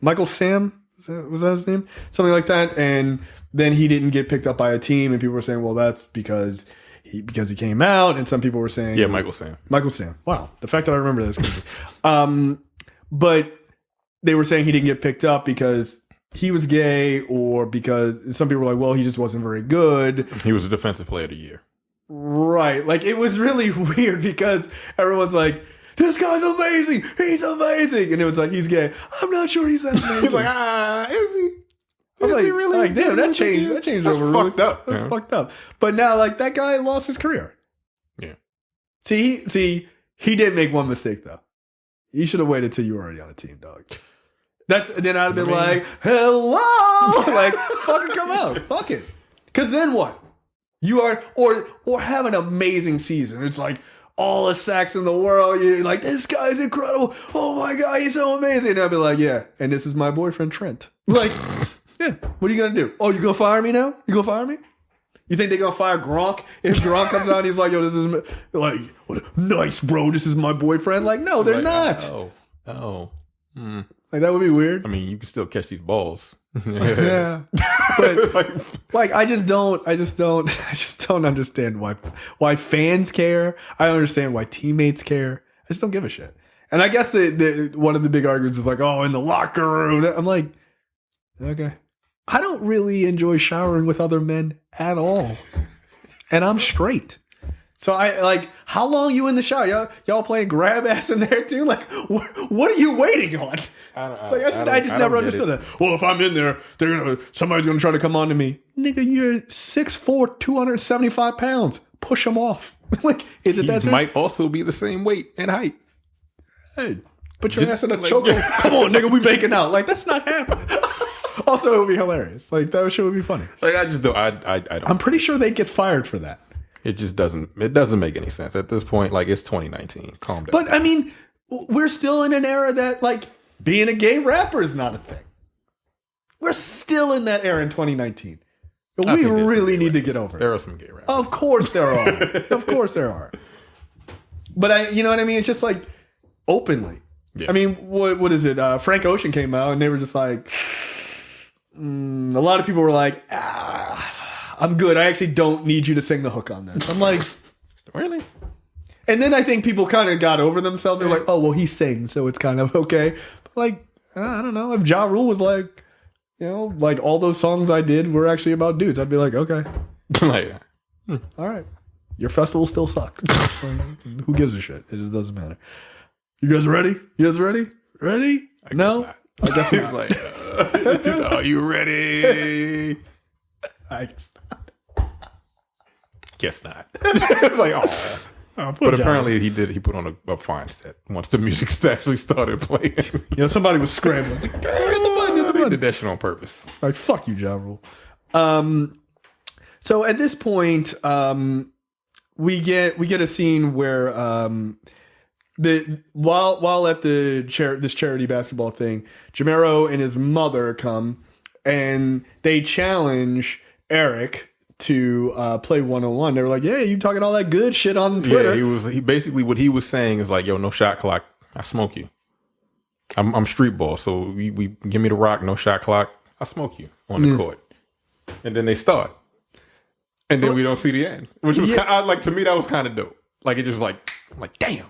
D: Michael Sam was that his name? Something like that. And then he didn't get picked up by a team, and people were saying, well, that's because he came out, and some people were saying,
E: Michael Sam.
D: Wow, the fact that I remember that is crazy. But they were saying he didn't get picked up because he was gay, or because some people were like, well, he just wasn't very good.
E: He was a defensive player of the year.
D: Right. Like, it was really weird because everyone's like, this guy's amazing. He's amazing. And it was like, he's gay. I'm not sure he's that amazing. He's
E: like, is he?
D: I was like, damn, that changed over really
E: fucked up.
D: That's fucked up. But now, like, that guy lost his career.
E: Yeah.
D: See, he did make one mistake, though. You should have waited till you were already on the team, dog. Then I'd have been like, hello! Like, fucking come out. Fuck it. Because then what? You are, or have an amazing season. It's like, all the sacks in the world. You're like, this guy's incredible. Oh my God, he's so amazing. And I'd be like, yeah. And this is my boyfriend, Trent. Like, yeah. What are you going to do? Oh, you going to fire me now? You going to fire me? You think they're gonna fire Gronk if Gronk comes out and he's like, "Yo, this is like nice, bro. This is my boyfriend." Like, no, they're not. Like that would be weird.
E: I mean, you can still catch these balls.
D: Yeah, but like I just don't understand why fans care. I don't understand why teammates care. I just don't give a shit. And I guess one of the big arguments is like, oh, in the locker room. I'm like, okay. I don't really enjoy showering with other men at all, and I'm straight. So I like, how long you in the shower? Y'all playing grab ass in there too? Like, what are you waiting on? I just never understood that. Well, if I'm in there, somebody's gonna try to come on to me. Nigga, you're 6'4", 275 pounds. Push them off. Like, is it that?
E: Might also be the same weight and height.
D: Hey, put your ass in a chokehold. Come on, nigga, we making out. Like, that's not happening. Also, it would be hilarious. Like, that shit would be funny.
E: Like, I just don't. I don't.
D: I'm pretty sure they'd get fired for that.
E: It just doesn't. It doesn't make any sense at this point. Like, it's 2019. Calm down.
D: But I mean, we're still in an era that like being a gay rapper is not a thing. We're still in that era in 2019. We really need to get over it.
E: There are some gay rappers.
D: Of course there are. Of course there are. But you know what I mean? It's just like openly. Yeah. I mean, what is it? Frank Ocean came out and they were just like, a lot of people were like, I'm good. I actually don't need you to sing the hook on this. I'm like,
E: really?
D: And then I think people kind of got over themselves. They're like, oh, well, he sings, so it's kind of okay. But like, I don't know. If Ja Rule was like, you know, like all those songs I did were actually about dudes, I'd be like, okay.
E: Like,
D: all right. Your festival still sucks. Who gives a shit? It just doesn't matter. You guys ready? You guys ready? Ready? No? I guess not.
E: Like, are you ready?
D: I guess not.
E: Guess not. It's like, but apparently he put on a fine set once the music actually started playing.
D: You know, somebody was scrambling. Like,
E: they did that shit on purpose.
D: Like, fuck you, Ja Rule. So at this point, we get a scene where while at this charity basketball thing, Jamero and his mother come and they challenge Eric to play 101. They were like, "Yeah, you talking all that good shit on Twitter."
E: Yeah, he basically what he was saying is like, "Yo, no shot clock, I smoke you. I'm street ball, so we give me the rock, no shot clock, I smoke you on the court." And then they start, and then we don't see the end, which was kind of, like, to me that was kind of dope. Like, it just like damn.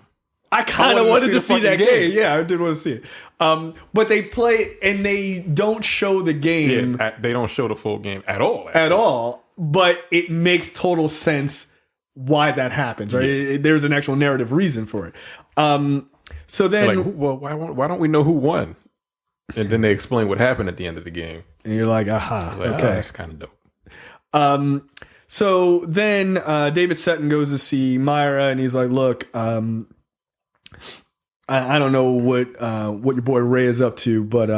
D: I kind of wanted to see that game. Yeah, I did want to see it. But they play and they don't show the game.
E: Yeah, they don't show the full game at all.
D: Actually. At all. But it makes total sense why that happens, right? Yeah. There's an actual narrative reason for it. So then,
E: like, well, why don't we know who won? And then they explain what happened at the end of the game.
D: And you're like, aha,
E: like,
D: okay,
E: that's kind of dope.
D: So then David Setton goes to see Myra, and he's like, look, I don't know what your boy Ray is up to, but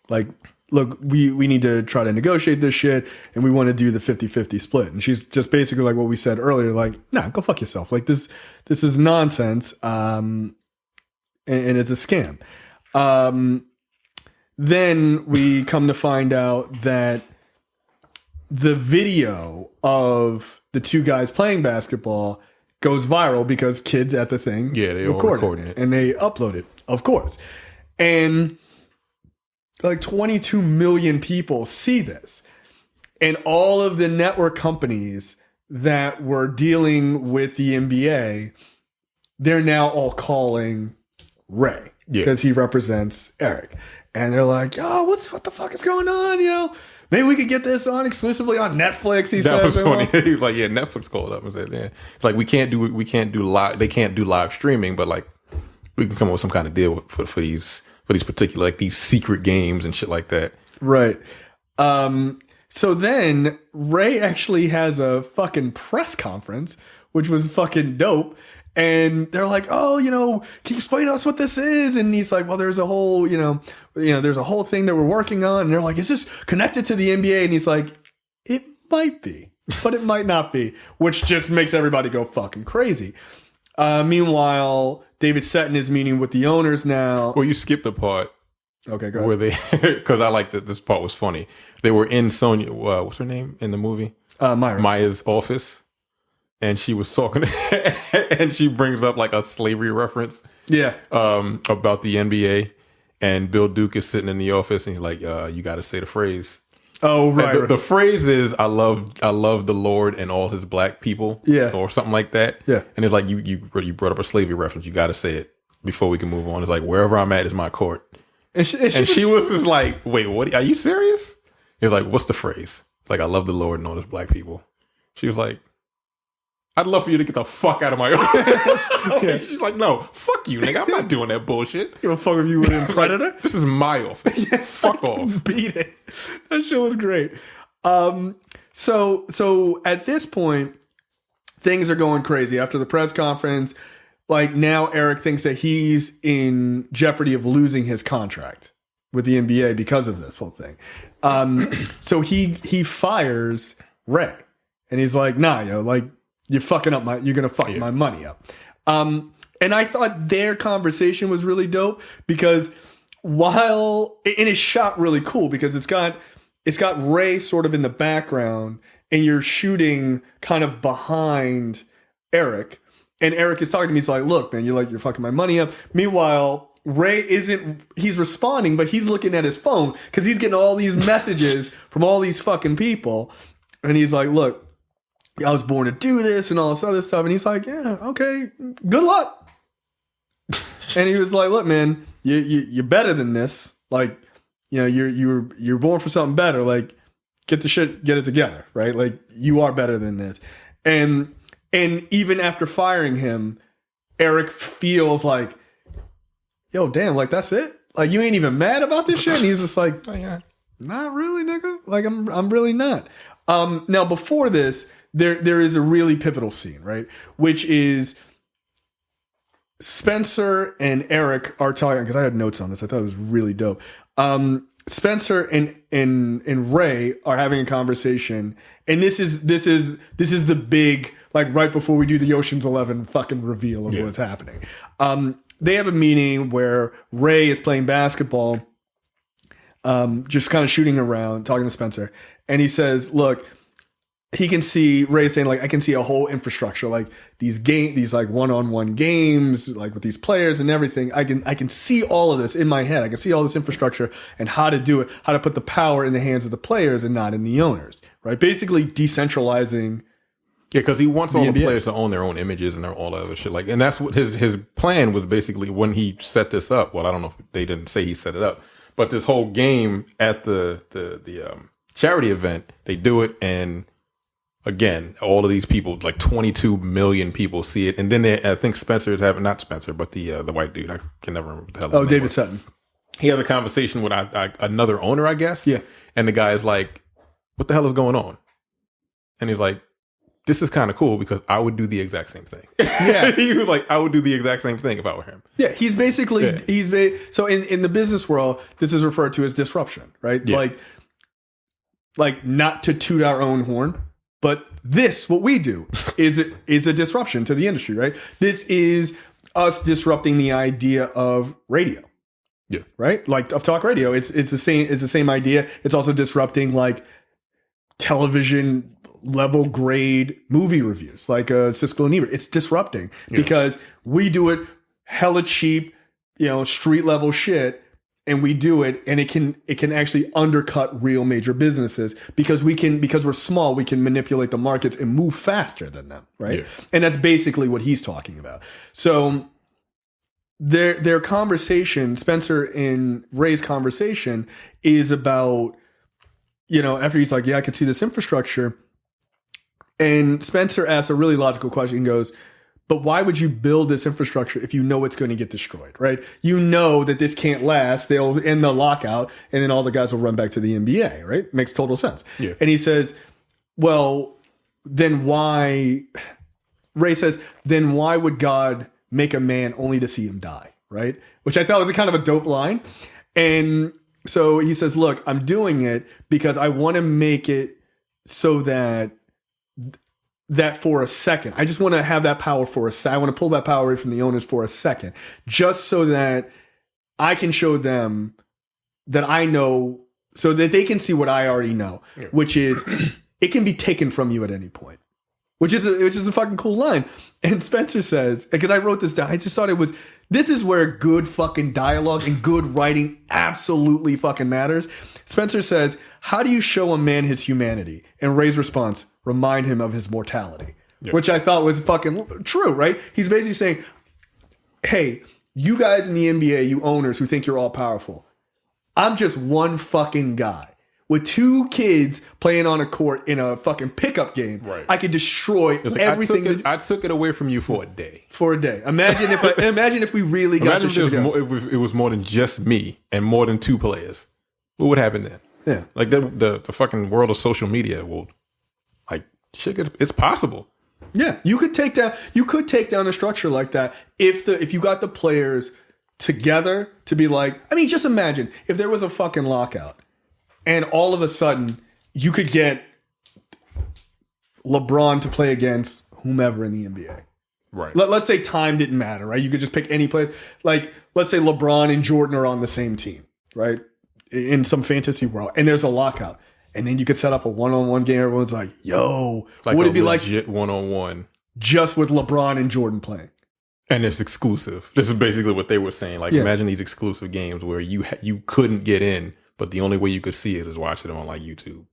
D: like, look, we need to try to negotiate this shit, and we want to do the 50-50 split. And she's just basically like what we said earlier, like, nah, go fuck yourself. Like, this is nonsense, and it's a scam. Then we come to find out that the video of the two guys playing basketball goes viral because kids at the thing
E: they recording it
D: and they upload it, of course. And like 22 million people see this. And all of the network companies that were dealing with the NBA, they're now all calling Ray because he represents Eric. And they're like, oh, what the fuck is going on? You know, maybe we could get this on exclusively on Netflix.
E: That was funny. He was like, yeah, Netflix called up and said, yeah, it's like we can't do live. They can't do live streaming, but like we can come up with some kind of deal for these particular, like, these secret games and shit like that.
D: Right. So then Ray actually has a fucking press conference, which was fucking dope. And they're like, oh, you know, can you explain to us what this is? And he's like, well, there's a whole, you know, there's a whole thing that we're working on. And they're like, is this connected to the NBA? And he's like, it might be, but it might not be, which just makes everybody go fucking crazy. Meanwhile, David Setton is meeting with the owners now.
E: Well, you skipped the part
D: Okay, go ahead.
E: Where they, because I like that this part was funny. They were in Sonja, what's her name in the movie? Maya's office, and she was talking, and she brings up like a slavery reference.
D: Yeah.
E: About the NBA, and Bill Duke is sitting in the office, and he's like, "You got to say the phrase."
D: Oh, right.
E: The phrase is, "I love the Lord and all His black people," or something like that.
D: Yeah.
E: And it's like you brought up a slavery reference. You got to say it before we can move on. It's like, wherever I'm at is my court. And she was just like, "Wait, what? Are you serious?" He was like, "What's the phrase?" It's like, "I love the Lord and all His black people." She was like, "I'd love for you to get the fuck out of my office." Yeah. She's like, "No, fuck you, nigga. I'm not doing that bullshit.
D: You don't fuck if you were in Predator?
E: Like, this is my office.
D: Yes,
E: fuck off."
D: Beat it. That show was great. So at this point, things are going crazy after the press conference. Like, now Eric thinks that he's in jeopardy of losing his contract with the NBA because of this whole thing. So he fires Ray, and he's like, "Nah, like, you're gonna fuck my money up." And I thought their conversation was really dope because and it's shot really cool because it's got Ray sort of in the background, and you're shooting kind of behind Eric. And Eric is talking to me. He's like, "Look, man, you're fucking my money up." Meanwhile, Ray he's responding, but he's looking at his phone because he's getting all these messages from all these fucking people. And he's like, "Look, I was born to do this and all this other stuff." And he's like, "Yeah, okay, good luck." And he was like, "Look, man, you're better than this. Like, you're born for something better. Like, get it together, right? Like, you are better than this." And even after firing him, Eric feels like, "Yo, damn, like, that's it? Like, you ain't even mad about this shit?" And he's just like, "Oh, yeah, not really, nigga. Like, I'm really not." Now, before this, there is a really pivotal scene, right? Which is Spencer and Eric are talking, because I had notes on this. I thought it was really dope. Spencer and Ray are having a conversation, and this is the big, like, right before we do the Ocean's 11 fucking reveal of what's happening. They have a meeting where Ray is playing basketball, just kind of shooting around, talking to Spencer, and he says, "Look," he can see Ray saying, like, "I can see a whole infrastructure, like these like one-on-one games, like with these players and everything. I can see all of this in my head. I can see all this infrastructure and how to do it, how to put the power in the hands of the players and not in the owners." Right? Basically decentralizing.
E: Yeah, because he wants all the players to own their own images and all that other shit. Like, and that's what his plan was basically when he set this up. Well, I don't know if they didn't say he set it up, but this whole game at the charity event, they do it, and again, all of these people, like 22 million people see it, and then I think Spencer is having, not Spencer, but the white dude. I can never remember what the hell.
D: Oh, David Sutton.
E: He has a conversation with another owner, I guess.
D: Yeah,
E: and the guy is like, "What the hell is going on?" And he's like, "This is kind of cool because I would do the exact same thing." Yeah. He was like, "I would do the exact same thing if I were him."
D: Yeah, he's basically, so in the business world, this is referred to as disruption, right?
E: Yeah.
D: Like not to toot our own horn, but what we do is a disruption to the industry, right? This is us disrupting the idea of radio.
E: Yeah.
D: Right? Like, of talk radio. It's the same idea. It's also disrupting, like, television level grade movie reviews, like Siskel and Ebert. It's disrupting because we do it hella cheap, street level shit, and we do it, and it can actually undercut real major businesses because we're small, we can manipulate the markets and move faster than them, right? Yeah. And that's basically what he's talking about. So their conversation, Spencer and Ray's conversation, is about, after he's like, "Yeah, I could see this infrastructure." And Spencer asks a really logical question and goes, "But why would you build this infrastructure if you know it's going to get destroyed, right? You know that this can't last. They'll end the lockout, and then all the guys will run back to the NBA, right? Makes total sense."
E: Yeah.
D: And he says, "Well, then why?" Ray says, "Then why would God make a man only to see him die?" Right? Which I thought was a kind of a dope line. And so he says, "Look, I'm doing it because I want to make it so that for a second, I just want to have that power for a second. I want to pull that power away from the owners for a second, just so that I can show them that I know so that they can see what I already know, which is it can be taken from you at any point. Which is a fucking cool line. And Spencer says, because I wrote this down, I just thought this is where good fucking dialogue and good writing absolutely fucking matters. Spencer says, how do you show a man his humanity? And Ray's response, remind him of his mortality. Yep. Which I thought was fucking true, right? He's basically saying, hey, you guys in the NBA, you owners who think you're all powerful, I'm just one fucking guy. With two kids playing on a court in a fucking pickup game, right. I could destroy everything.
E: I took it away from you for a day.
D: For a day. Imagine if we really got this shit together.
E: It was more than just me and more than two players. What would happen then?
D: Yeah,
E: like the fucking world of social media will, like, shit. It's possible.
D: Yeah, you could take down a structure like that if you got the players together to be like. I mean, just imagine if there was a fucking lockout. And all of a sudden, you could get LeBron to play against whomever in the NBA.
E: Right.
D: Let's say time didn't matter, right? You could just pick any player. Like, let's say LeBron and Jordan are on the same team, right? In some fantasy world. And there's a lockout. And then you could set up a one-on-one game. Everyone's like, yo,
E: like
D: would it be
E: legit one-on-one?
D: Just with LeBron and Jordan playing.
E: And it's exclusive. This is basically what they were saying. Like, imagine these exclusive games where you couldn't get in. But the only way you could see it is watch it on like YouTube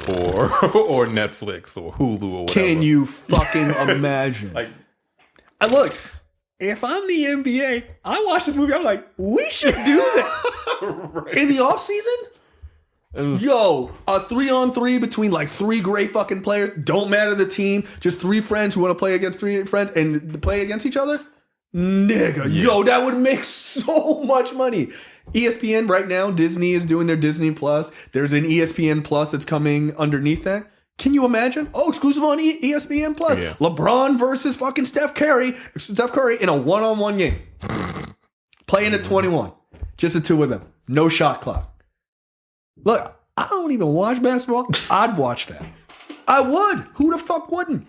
E: or Netflix or Hulu or whatever.
D: Can you fucking imagine?
E: Like,
D: look, if I'm the NBA, I watch this movie. I'm like, we should do that right. In the off season. Yo, a 3-on-3 between like three great fucking players. Don't matter the team. Just three friends who want to play against three friends and play against each other. Nigga, yo, that would make so much money. ESPN right now, Disney is doing their Disney Plus. There's an ESPN Plus that's coming underneath that. Can you imagine? Oh, exclusive on ESPN Plus. Yeah. LeBron versus fucking Steph Curry in a one-on-one game. Playing at 21. Just the two of them. No shot clock. Look, I don't even watch basketball. I'd watch that. I would. Who the fuck wouldn't?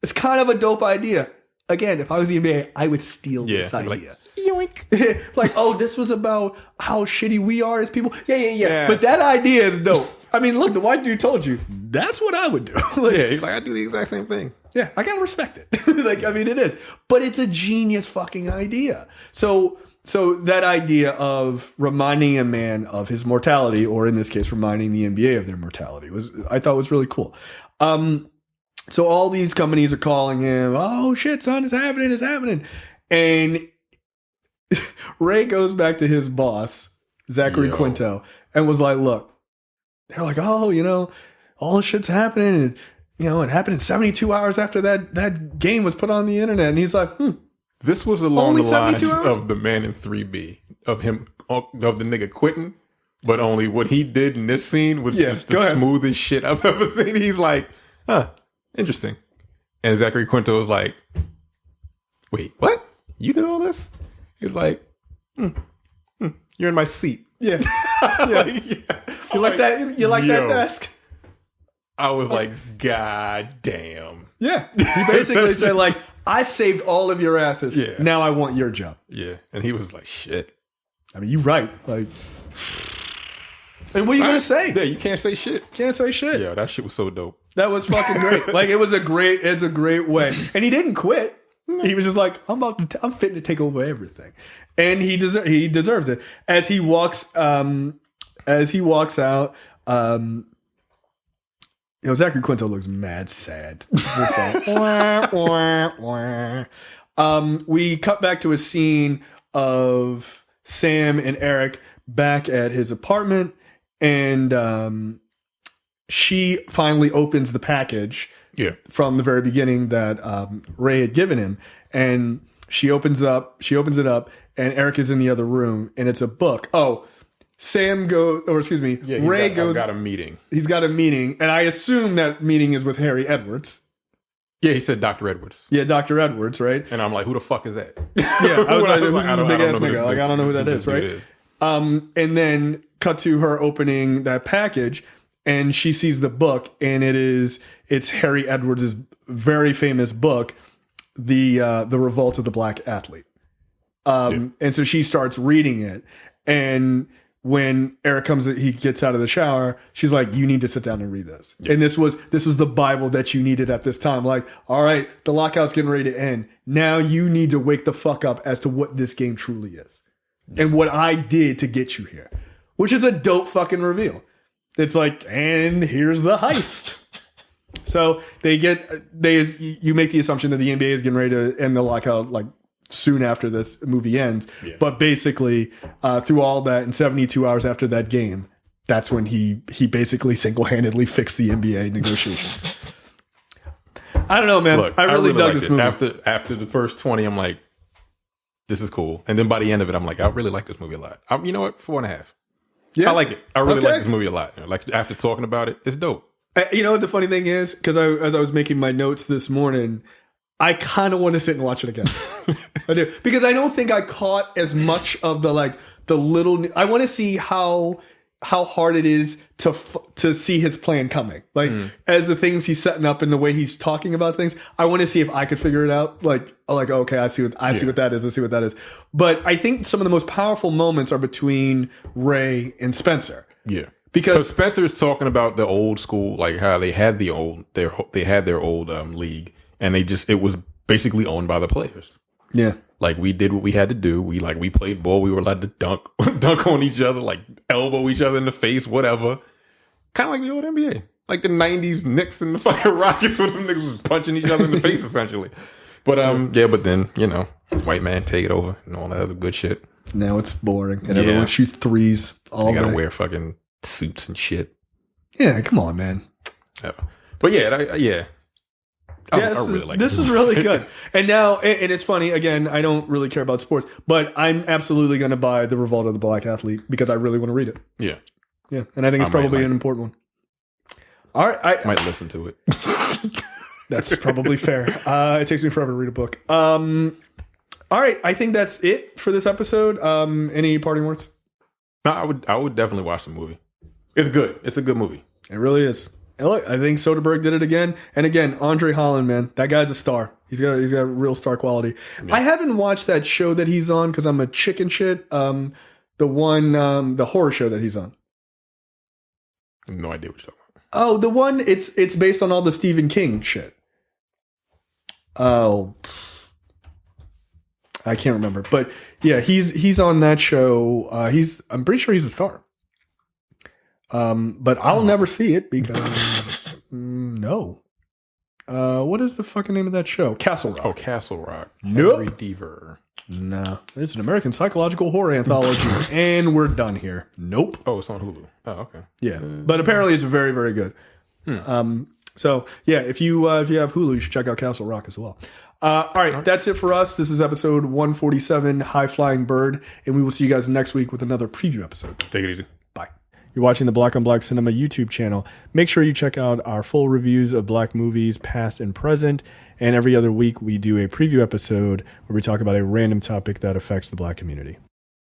D: It's kind of a dope idea. Again, if I was the NBA, I would steal this idea. Like, yoink. Like, oh, this was about how shitty we are as people. Yeah. But that idea is dope. I mean, look, the white dude told you. That's what I would do. Like,
E: he's like, I do the exact same thing.
D: Yeah, I gotta respect it. Like, I mean, it is. But it's a genius fucking idea. So that idea of reminding a man of his mortality, or in this case, reminding the NBA of their mortality, I thought was really cool. So all these companies are calling him, oh shit, son, it's happening. And Ray goes back to his boss, Zachary Quinto, and was like, look, they're like, oh, all this shit's happening. And, it happened in 72 hours after that game was put on the internet. And he's like,
E: This was along the lines of the man in 3B, of the nigga quitting. But only what he did in this scene was just the smoothest shit I've ever seen. He's like, interesting. And Zachary Quinto was like, wait, what? You did all this? He's like, you're in my seat.
D: Yeah. You like that? You like that desk?
E: I was like, God damn.
D: Yeah. He basically said, like, I saved all of your asses. Yeah. Now I want your job.
E: Yeah. And he was like, shit.
D: I mean, you're right. Like, and what are you going to say?
E: Yeah, you can't say shit.
D: Can't say shit.
E: Yeah, that shit was so dope.
D: That was fucking great. Like, it's a great way. And he didn't quit. He was just like, I'm fitting to take over everything. And he deserves it. As he walks out, Zachary Quinto looks mad sad. We cut back to a scene of Sam and Eric back at his apartment, and she finally opens the package from the very beginning that Ray had given him, and she opens it up, and Eric is in the other room, and it's a book. Oh, Ray goes.
E: Got a meeting.
D: He's got a meeting, and I assume that meeting is with Harry Edwards.
E: Yeah, he said Dr. Edwards.
D: Yeah, Dr. Edwards, right?
E: And I'm like, who the fuck is that?
D: Yeah, I was like, who's this big ass nigga? Like, I don't know who that is, right? And then cut to her opening that package, and she sees the book, and it's Harry Edwards' very famous book, The Revolt of the Black Athlete. And so she starts reading it, And when Eric he gets out of the shower, she's like, you need to sit down and read this. Yeah. And this was the Bible that you needed at this time. Like, all right, the lockout's getting ready to end. Now you need to wake the fuck up as to what this game truly is. And what I did to get you here. Which is a dope fucking reveal. It's like, and here's the heist. So you make the assumption that the NBA is getting ready to end the lockout like soon after this movie ends. Yeah. But basically, through all that, and 72 hours after that game, that's when he basically single-handedly fixed the NBA negotiations. I don't know, man. Look, I really dug this movie.
E: After the first 20, I'm like, this is cool. And then by the end of it, I'm like, I really like this movie a lot. You know what? 4.5. Yeah. I like it. I really like this movie a lot. Like, after talking about it, it's dope.
D: You know what the funny thing is? Because as I was making my notes this morning, I kind of want to sit and watch it again. I do. Because I don't think I caught as much of the little... I want to see how hard it is to see his plan coming. Like, as the things he's setting up and the way he's talking about things, I want to see if I could figure it out. Like okay, I see what that is. I see what that is. But I think some of the most powerful moments are between Ray and Spencer.
E: Yeah. Because Spencer is talking about the old school, like how they had their old league, and it was basically owned by the players.
D: Yeah.
E: Like, we did what we had to do. We played ball. We were allowed to dunk on each other, like elbow each other in the face, whatever. Kind of like the old NBA. Like the 90s Knicks and the fucking Rockets when them niggas was punching each other in the face, essentially. But, but then, white man take it over and all that other good shit.
D: Now it's boring. And everyone shoots threes all day.
E: You gotta wear fucking suits and shit.
D: Yeah, come on, man.
E: But I really like
D: this is really good. And now, and it's funny, again, I don't really care about sports, but I'm absolutely going to buy The Revolt of the Black Athlete because I really want to read it.
E: Yeah.
D: Yeah. And I think it's probably an important one. All right. I
E: might listen to it.
D: That's probably fair. It takes me forever to read a book. All right. I think that's it for this episode. Any parting words?
E: No, I would definitely watch the movie. It's good. It's a good movie.
D: It really is. And look, I think Soderbergh did it again. And again, Andre Holland, man, that guy's a star. He's got real star quality. Yeah. I haven't watched that show that he's on because I'm a chicken shit. The horror show that he's on.
E: I have no idea what you're talking about.
D: Oh, the one, it's based on all the Stephen King shit. Oh, I can't remember. But yeah, he's on that show. I'm pretty sure he's a star. But I'll never see it because no. What is the fucking name of that show? Castle Rock.
E: Oh, Castle Rock.
D: Nope.
E: Henry Deaver.
D: No, it's an American psychological horror anthology, and we're done here. Nope.
E: Oh, it's on Hulu. Oh, okay.
D: Yeah, but apparently it's very, very good. So yeah, if you have Hulu, you should check out Castle Rock as well. All right, that's it for us. This is episode 147, High Flying Bird, and we will see you guys next week with another preview episode.
E: Take it easy.
D: Bye. You're watching the Black on Black Cinema YouTube channel. Make sure you check out our full reviews of black movies, past and present. And every other week, we do a preview episode where we talk about a random topic that affects the black community.